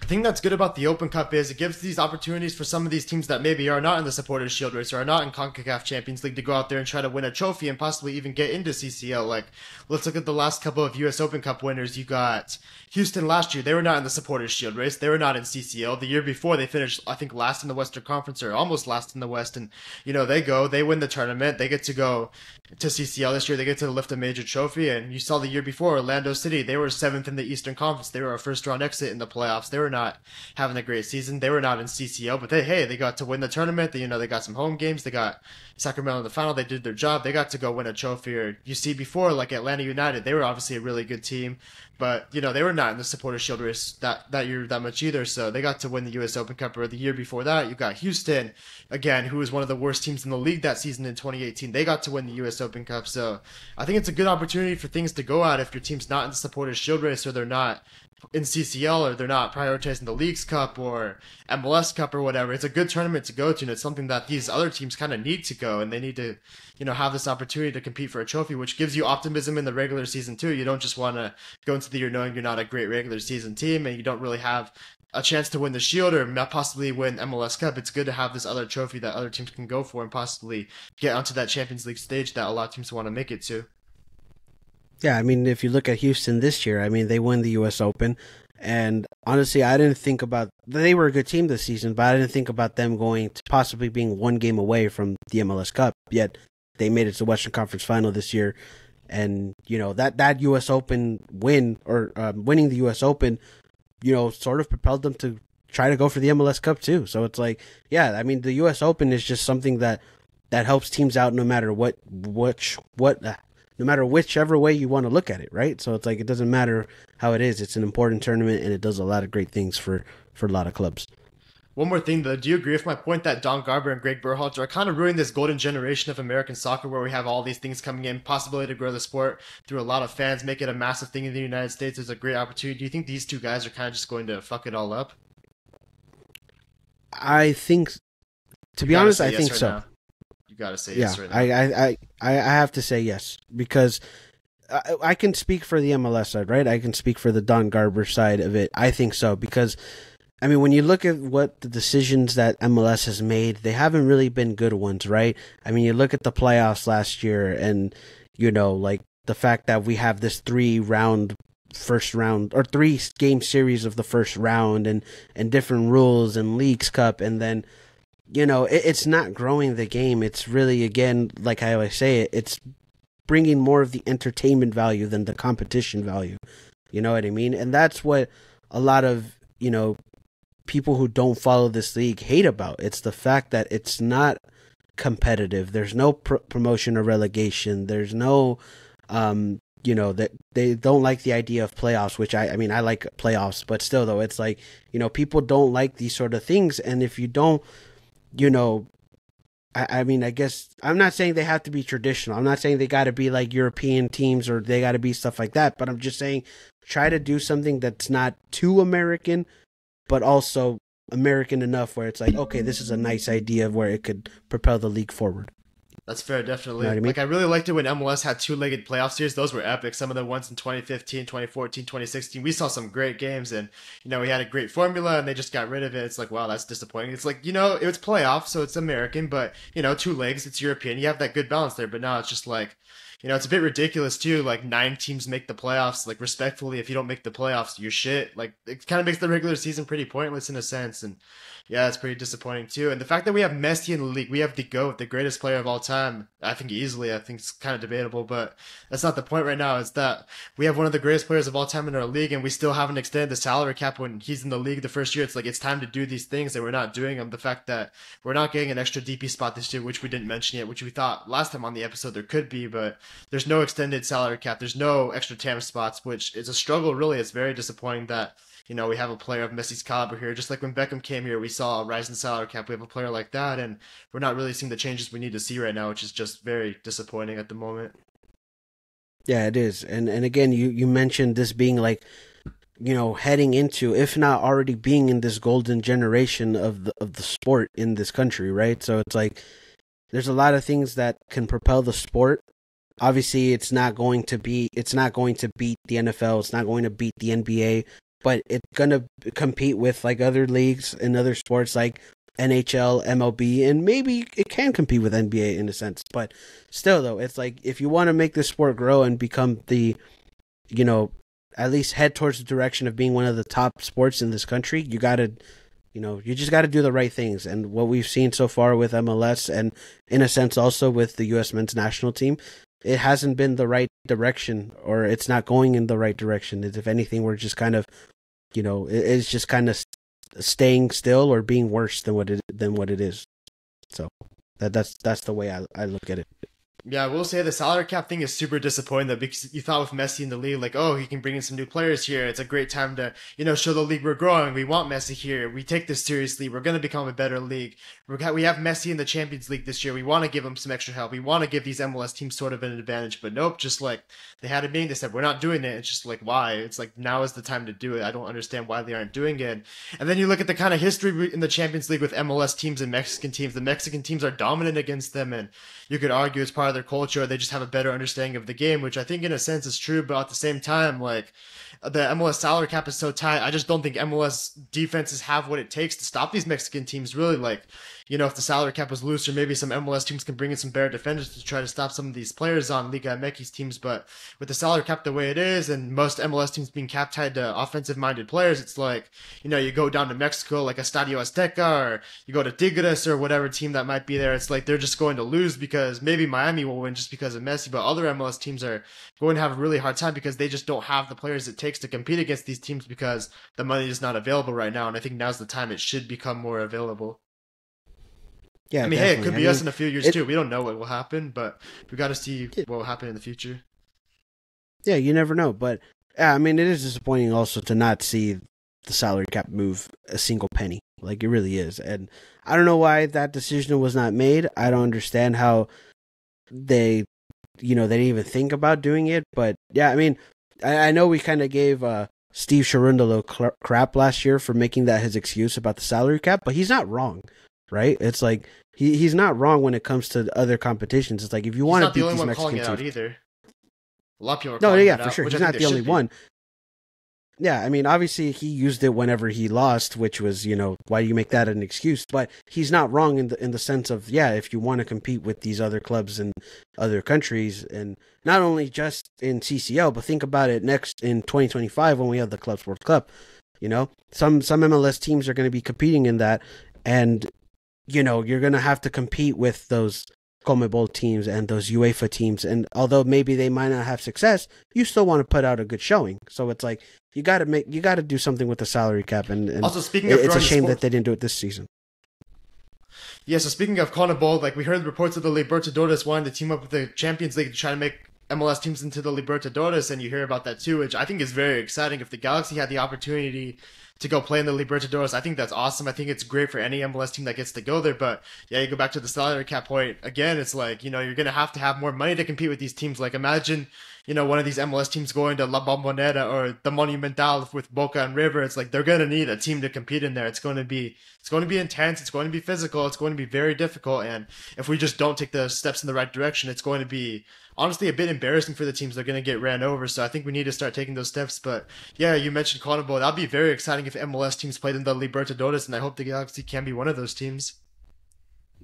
The thing that's good about the Open Cup is it gives these opportunities for some of these teams that maybe are not in the Supporters Shield race or are not in CONCACAF Champions League to go out there and try to win a trophy and possibly even get into CCL. Like, let's look at the last couple of US Open Cup winners. You got Houston last year. They were not in the Supporters Shield race. They were not in CCL. The year before, they finished, I think, last in the Western Conference or almost last in the West. And, they win the tournament. They get to go to CCL this year. They get to lift a major trophy. And you saw the year before, Orlando City, they were 7th in the Eastern Conference. They were a first-round exit in the playoffs. They were not having a great season. They were not in CCL, but they got to win the tournament. They got some home games. They got Sacramento in the final. They did their job. They got to go win a trophy. Or you see before, like Atlanta United, they were obviously a really good team, but they were not in the Supporters Shield race that year that much either. So they got to win the US Open Cup. Or the year before that, you got Houston again, who was one of the worst teams in the league that season in 2018. They got to win the US Open Cup. So I think it's a good opportunity for things to go out if your team's not in the Supporters Shield race or they're not in CCL or they're not prioritizing the Leagues Cup or MLS Cup or whatever. It's a good tournament to go to, and it's something that these other teams kind of need to go, and they need to, have this opportunity to compete for a trophy, which gives you optimism in the regular season too. You don't just want to go into the year knowing you're not a great regular season team and you don't really have a chance to win the Shield or possibly win MLS Cup. It's good to have this other trophy that other teams can go for and possibly get onto that Champions League stage that a lot of teams want to make it to. Yeah, I mean, if you look at Houston this year, I mean, they won the U.S. Open, and honestly, I didn't think about they were a good team this season, but I didn't think about them going to possibly being one game away from the MLS Cup. Yet they made it to the Western Conference Final this year, and that U.S. Open win or winning the U.S. Open, sort of propelled them to try to go for the MLS Cup too. So it's like, yeah, I mean, the U.S. Open is just something that helps teams out no matter no matter whichever way you want to look at it, right? So it's like, it doesn't matter how it is. It's an important tournament, and it does a lot of great things for a lot of clubs. One more thing, though. Do you agree with my point that Don Garber and Greg Berhalter are kind of ruining this golden generation of American soccer where we have all these things coming in, possibility to grow the sport through a lot of fans, make it a massive thing in the United States? There's a great opportunity. Do you think these two guys are kind of just going to fuck it all up? I think, to be honest, I think so. You got to say yes right now. I have to say yes, because I can speak for the MLS side, right? I can speak for the Don Garber side of it. I think so, because I mean, when you look at what the decisions that MLS has made, they haven't really been good ones, right? I mean, you look at the playoffs last year and, like the fact that we have this 3-game series of the first round and different rules and Leagues Cup. And then, it's not growing the game. It's really, again, like I always say, it's bringing more of the entertainment value than the competition value. You know what I mean? And that's what a lot of, people who don't follow this league hate about. It's the fact that it's not competitive. There's no promotion or relegation. There's no, that they don't like the idea of playoffs, which I mean, I like playoffs, but still though, it's like, people don't like these sort of things. And if you don't, I mean, I guess I'm not saying they have to be traditional. I'm not saying they got to be like European teams or they got to be stuff like that, but I'm just saying try to do something that's not too American, but also American enough where it's like, okay, this is a nice idea of where it could propel the league forward. That's fair, definitely. You know what I mean? Like, I really liked it when MLS had two-legged playoff series. Those were epic. Some of the ones in 2015, 2014, 2016. We saw some great games, and, we had a great formula, and they just got rid of it. It's like, wow, that's disappointing. It's like, it was playoff, so it's American, but, 2 legs, it's European. You have that good balance there, but now it's just like, it's a bit ridiculous too. Like 9 teams make the playoffs. Like respectfully, if you don't make the playoffs, you're shit. Like it kind of makes the regular season pretty pointless in a sense. And yeah, it's pretty disappointing too. And the fact that we have Messi in the league, we have the GOAT, the greatest player of all time. I think easily. I think it's kind of debatable, but that's not the point right now. It's that we have one of the greatest players of all time in our league, and we still haven't extended the salary cap when he's in the league the first year. It's like it's time to do these things, and we're not doing them. The fact that we're not getting an extra DP spot this year, which we didn't mention yet, which we thought last time on the episode there could be, but there's no extended salary cap. There's no extra TAM spots, which is a struggle, really. It's very disappointing that, we have a player of Messi's caliber here. Just like when Beckham came here, we saw a rise in salary cap. We have a player like that, and we're not really seeing the changes we need to see right now, which is just very disappointing at the moment. Yeah, it is. And again, you mentioned this being like, heading into, if not already being in this golden generation of the sport in this country, right? So it's like, there's a lot of things that can propel the sport. Obviously, it's not going to beat the NFL. It's not going to beat the NBA, but it's going to compete with like other leagues and other sports like NHL, MLB, and maybe it can compete with NBA in a sense. But still, though, it's like if you want to make the sport grow and become the, at least head towards the direction of being one of the top sports in this country, you got to, you just got to do the right things. And what we've seen so far with MLS and in a sense also with the U.S. men's national team, it hasn't been the right direction, or it's not going in the right direction. If anything, we're just kind of, it's just kind of staying still or being worse than what it is. So that's the way I look at it. Yeah, I will say the salary cap thing is super disappointing though, because you thought with Messi in the league, like, oh, he can bring in some new players here. It's a great time to, show the league we're growing. We want Messi here. We take this seriously. We're going to become a better league. We have Messi in the Champions League this year. We want to give him some extra help. We want to give these MLS teams sort of an advantage. But nope, just like they had a meeting, they said, we're not doing it. It's just like, why? It's like, now is the time to do it. I don't understand why they aren't doing it. And then you look at the kind of history in the Champions League with MLS teams and Mexican teams. The Mexican teams are dominant against them, and you could argue it's part of their culture, or they just have a better understanding of the game, which I think in a sense is true, but at the same time, like, the MLS salary cap is so tight. I just don't think MLS defenses have what it takes to stop these Mexican teams. Really, like, if the salary cap was looser, maybe some MLS teams can bring in some better defenders to try to stop some of these players on Liga MX teams. But with the salary cap the way it is, and most MLS teams being cap tied to offensive-minded players, it's like, you go down to Mexico, like Estadio Azteca, or you go to Tigres or whatever team that might be there. It's like they're just going to lose because maybe Miami will win just because of Messi, but other MLS teams are going to have a really hard time because they just don't have the players it takes to compete against these teams because the money is not available right now. And I think now's the time it should become more available. Yeah, I mean, definitely. hey, it could be us in a few years too. We don't know what will happen, but we got to see what will happen in the future. Yeah, you never know. But yeah, I mean, it is disappointing also to not see the salary cap move a single penny. Like, it really is. And I don't know why that decision was not made. I don't understand how they didn't even think about doing it. But yeah, I mean, I know we kind of gave Steve Cherundolo crap last year for making that his excuse about the salary cap, but he's not wrong. Right? It's like he's not wrong when it comes to other competitions. It's like if you want to beat these Mexican teams, out either. A lot of people are calling it out. For sure. He's not the only one. Yeah, I mean, obviously he used it whenever he lost, which was, why do you make that an excuse? But he's not wrong in the sense of, yeah, if you want to compete with these other clubs in other countries, and not only just in CCL, but think about it next in 2025 when we have the Club Sports Cup. Some MLS teams are going to be competing in that, and you're going to have to compete with those CONMEBOL teams and those UEFA teams. And although maybe they might not have success, you still want to put out a good showing. So it's like, you got to do something with the salary cap. And also, speaking of, it's a shame that they didn't do it this season. Yeah, so speaking of CONMEBOL, like, we heard reports of the Libertadores wanting to team up with the Champions League to try to make MLS teams into the Libertadores, and you hear about that too, which I think is very exciting. If the Galaxy had the opportunity to go play in the Libertadores, I think that's awesome. I think it's great for any MLS team that gets to go there. But yeah, you go back to the salary cap point again. It's like, you're going to have more money to compete with these teams. Like, imagine, one of these MLS teams going to La Bombonera or the Monumental with Boca and River. It's like they're going to need a team to compete in there. It's going to be intense. It's going to be physical. It's going to be very difficult. And if we just don't take the steps in the right direction, it's going to be honestly a bit embarrassing for the teams. They're going to get ran over. So I think we need to start taking those steps. But yeah, you mentioned CONMEBOL. That'd be very exciting if MLS teams played in the Libertadores, and I hope the Galaxy can be one of those teams.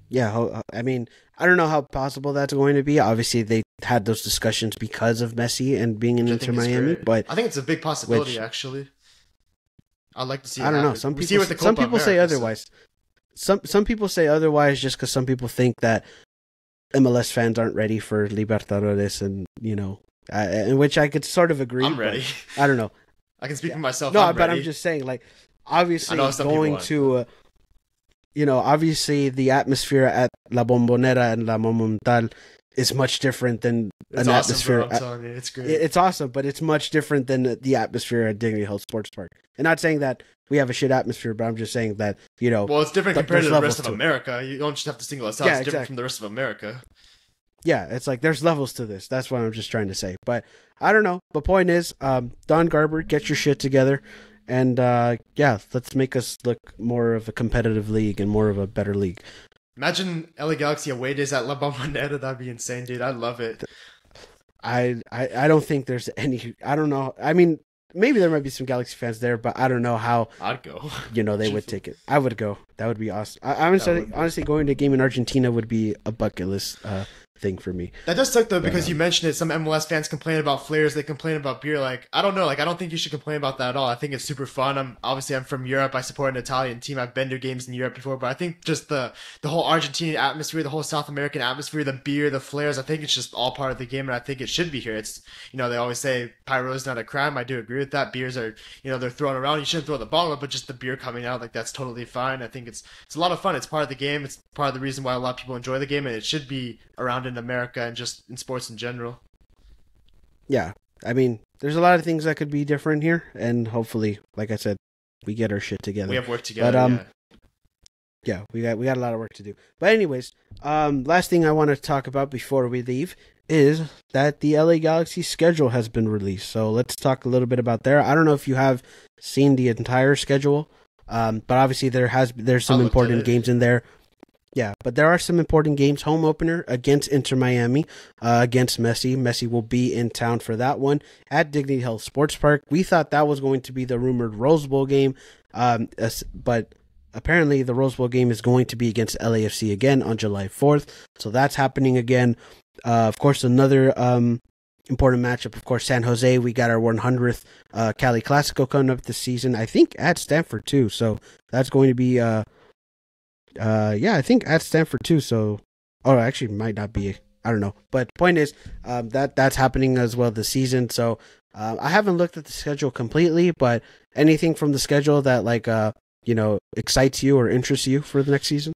Yeah, I mean, I don't know how possible that's going to be. Obviously, they had those discussions because of Messi and being in Inter Miami, but I think it's a big possibility, actually. I'd like to see it. I don't know. Some people say otherwise. Some people say otherwise just because some people think that MLS fans aren't ready for Libertadores, and in which I could sort of agree. I'm ready. I don't know. I can speak for myself. No, but I'm just saying, like, obviously going to, obviously the atmosphere at La Bombonera and La Monumental is much different than an atmosphere. Bro, I'm telling you, it's great. It's awesome, but it's much different than the atmosphere at Dignity Health Sports Park. And not saying that we have a shit atmosphere, but I'm just saying that, well, it's different compared to the rest of America. You don't just have to single us out. It's different from the rest of America. Yeah, it's like there's levels to this. That's what I'm just trying to say. But I don't know. The point is, Don Garber, get your shit together. And let's make us look more of a competitive league and more of a better league. Imagine LA Galaxy away days at La Bombonera. That'd be insane, dude. I'd love it. I don't think there's any. I don't know. I mean, maybe there might be some Galaxy fans there, but I don't know how. I'd go. They would take it. I would go. That would be awesome. Honestly, going to a game in Argentina would be a bucket list thing for me. That does suck though, because you mentioned it. Some MLS fans complain about flares. They complain about beer. Like, I don't know. Like, I don't think you should complain about that at all. I think it's super fun. I'm from Europe. I support an Italian team. I've been to games in Europe before, but I think just the whole Argentinian atmosphere, the whole South American atmosphere, the beer, the flares, I think it's just all part of the game, and I think it should be here. It's, they always say pyro is not a crime. I do agree with that. Beers are, they're thrown around. You shouldn't throw the bottle, but just the beer coming out, like, that's totally fine. I think it's a lot of fun. It's part of the game. It's part of the reason why a lot of people enjoy the game, and it should be around around in America and just in sports in general. Yeah, I mean, there's a lot of things that could be different here, and hopefully, like I said, we get our shit together. We have work together. But yeah, we got a lot of work to do. But anyways, last thing I want to talk about before we leave is that the LA Galaxy schedule has been released. So let's talk a little bit about there. I don't know if you have seen the entire schedule, but obviously there's some important games in there. Yeah, but there are some important games. Home opener against Inter Miami, against Messi. Messi will be in town for that one at Dignity Health Sports Park. We thought that was going to be the rumored Rose Bowl game, but apparently the Rose Bowl game is going to be against LAFC again on July 4th. So that's happening again. Of course, another important matchup, of course, San Jose. We got our 100th Cali Clasico coming up this season. I think at Stanford too. So that's going to be I think at Stanford too. So, actually might not be. I don't know. But point is, that's happening as well this season. So, I haven't looked at the schedule completely, but anything from the schedule that excites you or interests you for the next season?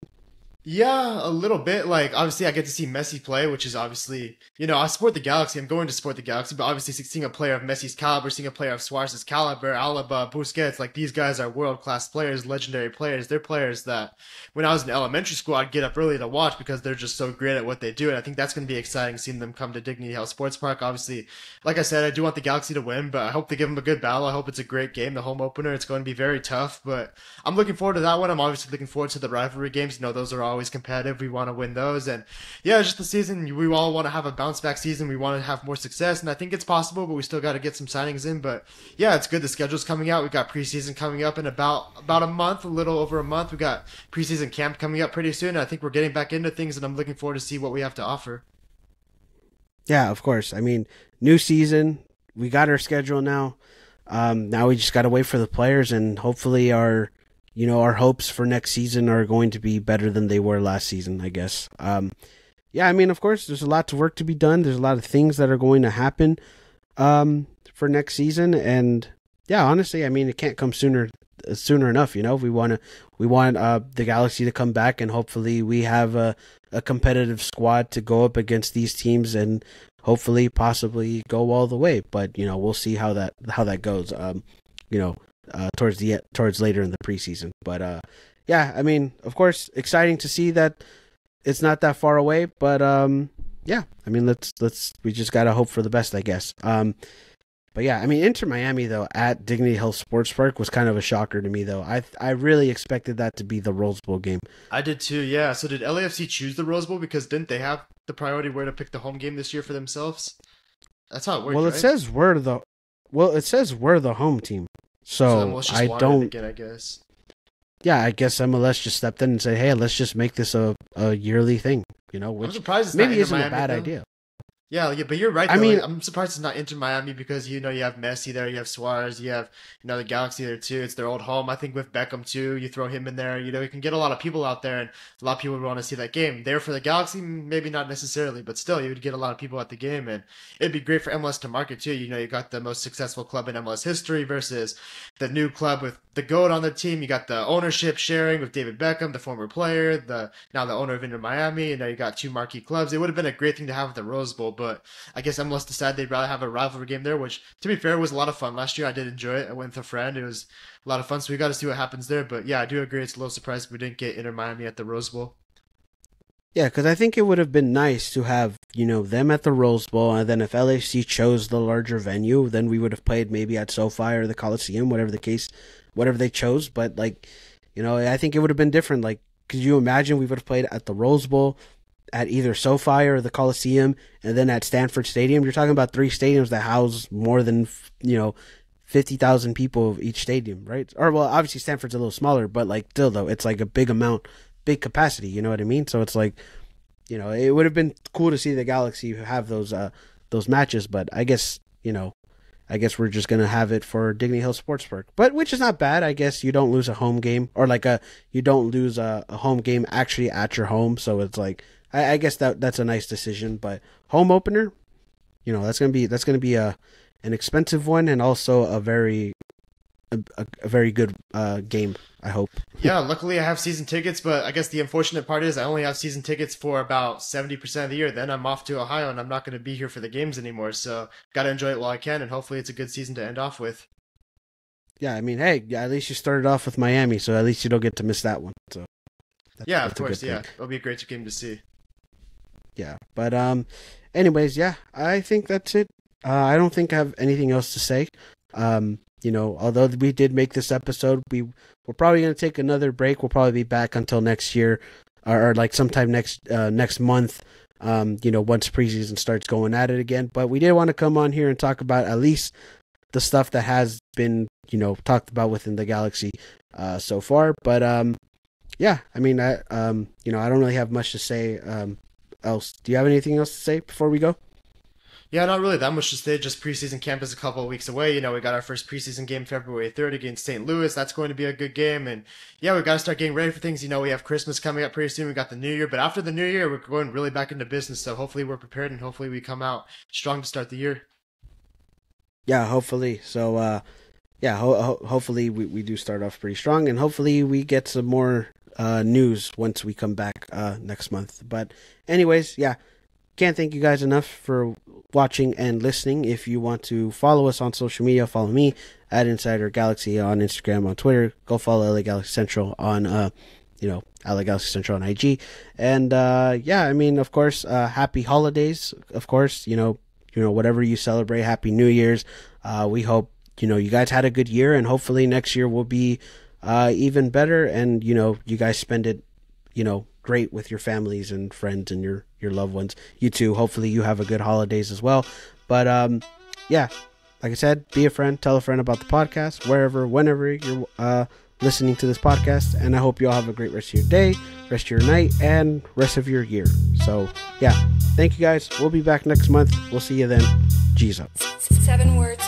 Yeah, a little bit. Like, obviously, I get to see Messi play, which is obviously, I support the Galaxy. I'm going to support the Galaxy, but obviously seeing a player of Messi's caliber, seeing a player of Suarez's caliber, Alaba, Busquets, like, these guys are world-class players, legendary players. They're players that, when I was in elementary school, I'd get up early to watch because they're just so great at what they do, and I think that's going to be exciting, seeing them come to Dignity Health Sports Park. Obviously, like I said, I do want the Galaxy to win, but I hope they give them a good battle. I hope it's a great game, the home opener. It's going to be very tough, but I'm looking forward to that one. I'm obviously looking forward to the rivalry games. Those are always competitive. We want to win those, and yeah, it's just the season. We all want to have a bounce back season. We want to have more success, and I think it's possible, but we still got to get some signings in. But yeah, it's good. The schedule's coming out. We got preseason coming up in about a month, a little over a month. We got preseason camp coming up pretty soon. I think we're getting back into things, and I'm looking forward to see what we have to offer. Yeah, of course. I mean, new season. We got our schedule now. Now we just got to wait for the players, and hopefully our hopes for next season are going to be better than they were last season, I guess. Yeah, I mean, of course, there's a lot of work to be done. There's a lot of things that are going to happen for next season. And yeah, honestly, I mean, it can't come sooner enough. We want the Galaxy to come back, and hopefully we have a competitive squad to go up against these teams and hopefully possibly go all the way. But, we'll see how that goes. Towards later in the preseason. But yeah, I mean, of course, exciting to see that it's not that far away. But yeah, I mean, we just gotta hope for the best, I guess. But yeah, I mean, Inter Miami though at Dignity Health Sports Park was kind of a shocker to me though. I really expected that to be the Rose Bowl game. I did too. Yeah. So did LAFC choose the Rose Bowl because didn't they have the priority where to pick the home game this year for themselves? That's how it worked. Well, it says we're the home team. So I don't. Again, I guess. Yeah, I guess MLS just stepped in and said, "Hey, let's just make this a yearly thing." Which I'm surprised it's maybe isn't Miami, a bad though. idea. Yeah, but you're right. Though. I mean, I'm surprised it's not Inter Miami because you have Messi there, you have Suarez, you have the Galaxy there too. It's their old home. I think with Beckham too, you throw him in there. You can get a lot of people out there, and a lot of people would want to see that game. There for the Galaxy, maybe not necessarily, but still, you would get a lot of people at the game, and it'd be great for MLS to market too. You got the most successful club in MLS history versus the new club with the GOAT on the team. You got the ownership sharing with David Beckham, the former player, now the owner of Inter Miami, and now you got two marquee clubs. It would have been a great thing to have at the Rose Bowl, but I guess MLS decided they'd rather have a rivalry game there, which, to be fair, was a lot of fun last year. I did enjoy it. I went with a friend. It was a lot of fun, so we got to see what happens there. But yeah, I do agree it's a little surprising we didn't get Inter Miami at the Rose Bowl. Yeah, because I think it would have been nice to have, them at the Rose Bowl, and then if LAFC chose the larger venue, then we would have played maybe at SoFi or the Coliseum, whatever they chose. But, I think it would have been different. Like, could you imagine we would have played at the Rose Bowl, at either SoFi or the Coliseum, and then at Stanford Stadium? You're talking about three stadiums that house more than 50,000 people of each stadium, right? Or well, obviously Stanford's a little smaller, but still though, it's like a big capacity. You know what I mean? So it's like, it would have been cool to see the Galaxy have those matches, but I guess we're just gonna have it for Dignity Health Sports Park, but which is not bad. I guess you don't lose a home game, or you don't lose a home game actually at your home. So it's like. I guess that's a nice decision, but home opener, that's gonna be an expensive one, and also a very a very good game, I hope. Yeah, luckily I have season tickets, but I guess the unfortunate part is I only have season tickets for about 70% of the year. Then I'm off to Ohio and I'm not going to be here for the games anymore. So got to enjoy it while I can, and hopefully it's a good season to end off with. Yeah, I mean, hey, at least you started off with Miami, so at least you don't get to miss that one. So yeah, of course, yeah, it'll be a great game to see. Yeah, but anyways, yeah, I think that's it. I don't think I have anything else to say. Although we did make this episode, we're probably going to take another break. We'll probably be back until next year, or like sometime next month. Once preseason starts going at it again. But we did want to come on here and talk about at least the stuff that has been, talked about within the Galaxy so far. But yeah, I mean, I don't really have much to say else. Do you have anything else to say before we go? Yeah, not really that much to say. Just preseason camp is a couple of weeks away. We got our first preseason game February 3rd against St. Louis. That's going to be a good game. And yeah, we got to start getting ready for things. We have Christmas coming up pretty soon. We got the New Year. But after the New Year, we're going really back into business. So hopefully we're prepared and hopefully we come out strong to start the year. Yeah, hopefully. So, hopefully we do start off pretty strong. And hopefully we get some more news once we come back next month. But anyways, yeah. Can't thank you guys enough for watching and listening. If you want to follow us on social media, follow me at Insider Galaxy on Instagram, on Twitter. Go follow LA Galaxy Central on, LA Galaxy Central on IG. And of course, happy holidays. Of course, whatever you celebrate, happy New Year's. We hope you guys had a good year, and hopefully next year will be even better. And you guys spend it, great with your families and friends and your loved ones. You too. Hopefully you have a good holidays as well. But like I said, be a friend, tell a friend about the podcast, whenever you're listening to this podcast. And I hope you all have a great rest of your day, rest of your night, and rest of your year. So yeah, thank you guys. We'll be back next month. We'll see you then. G's up. 7 words.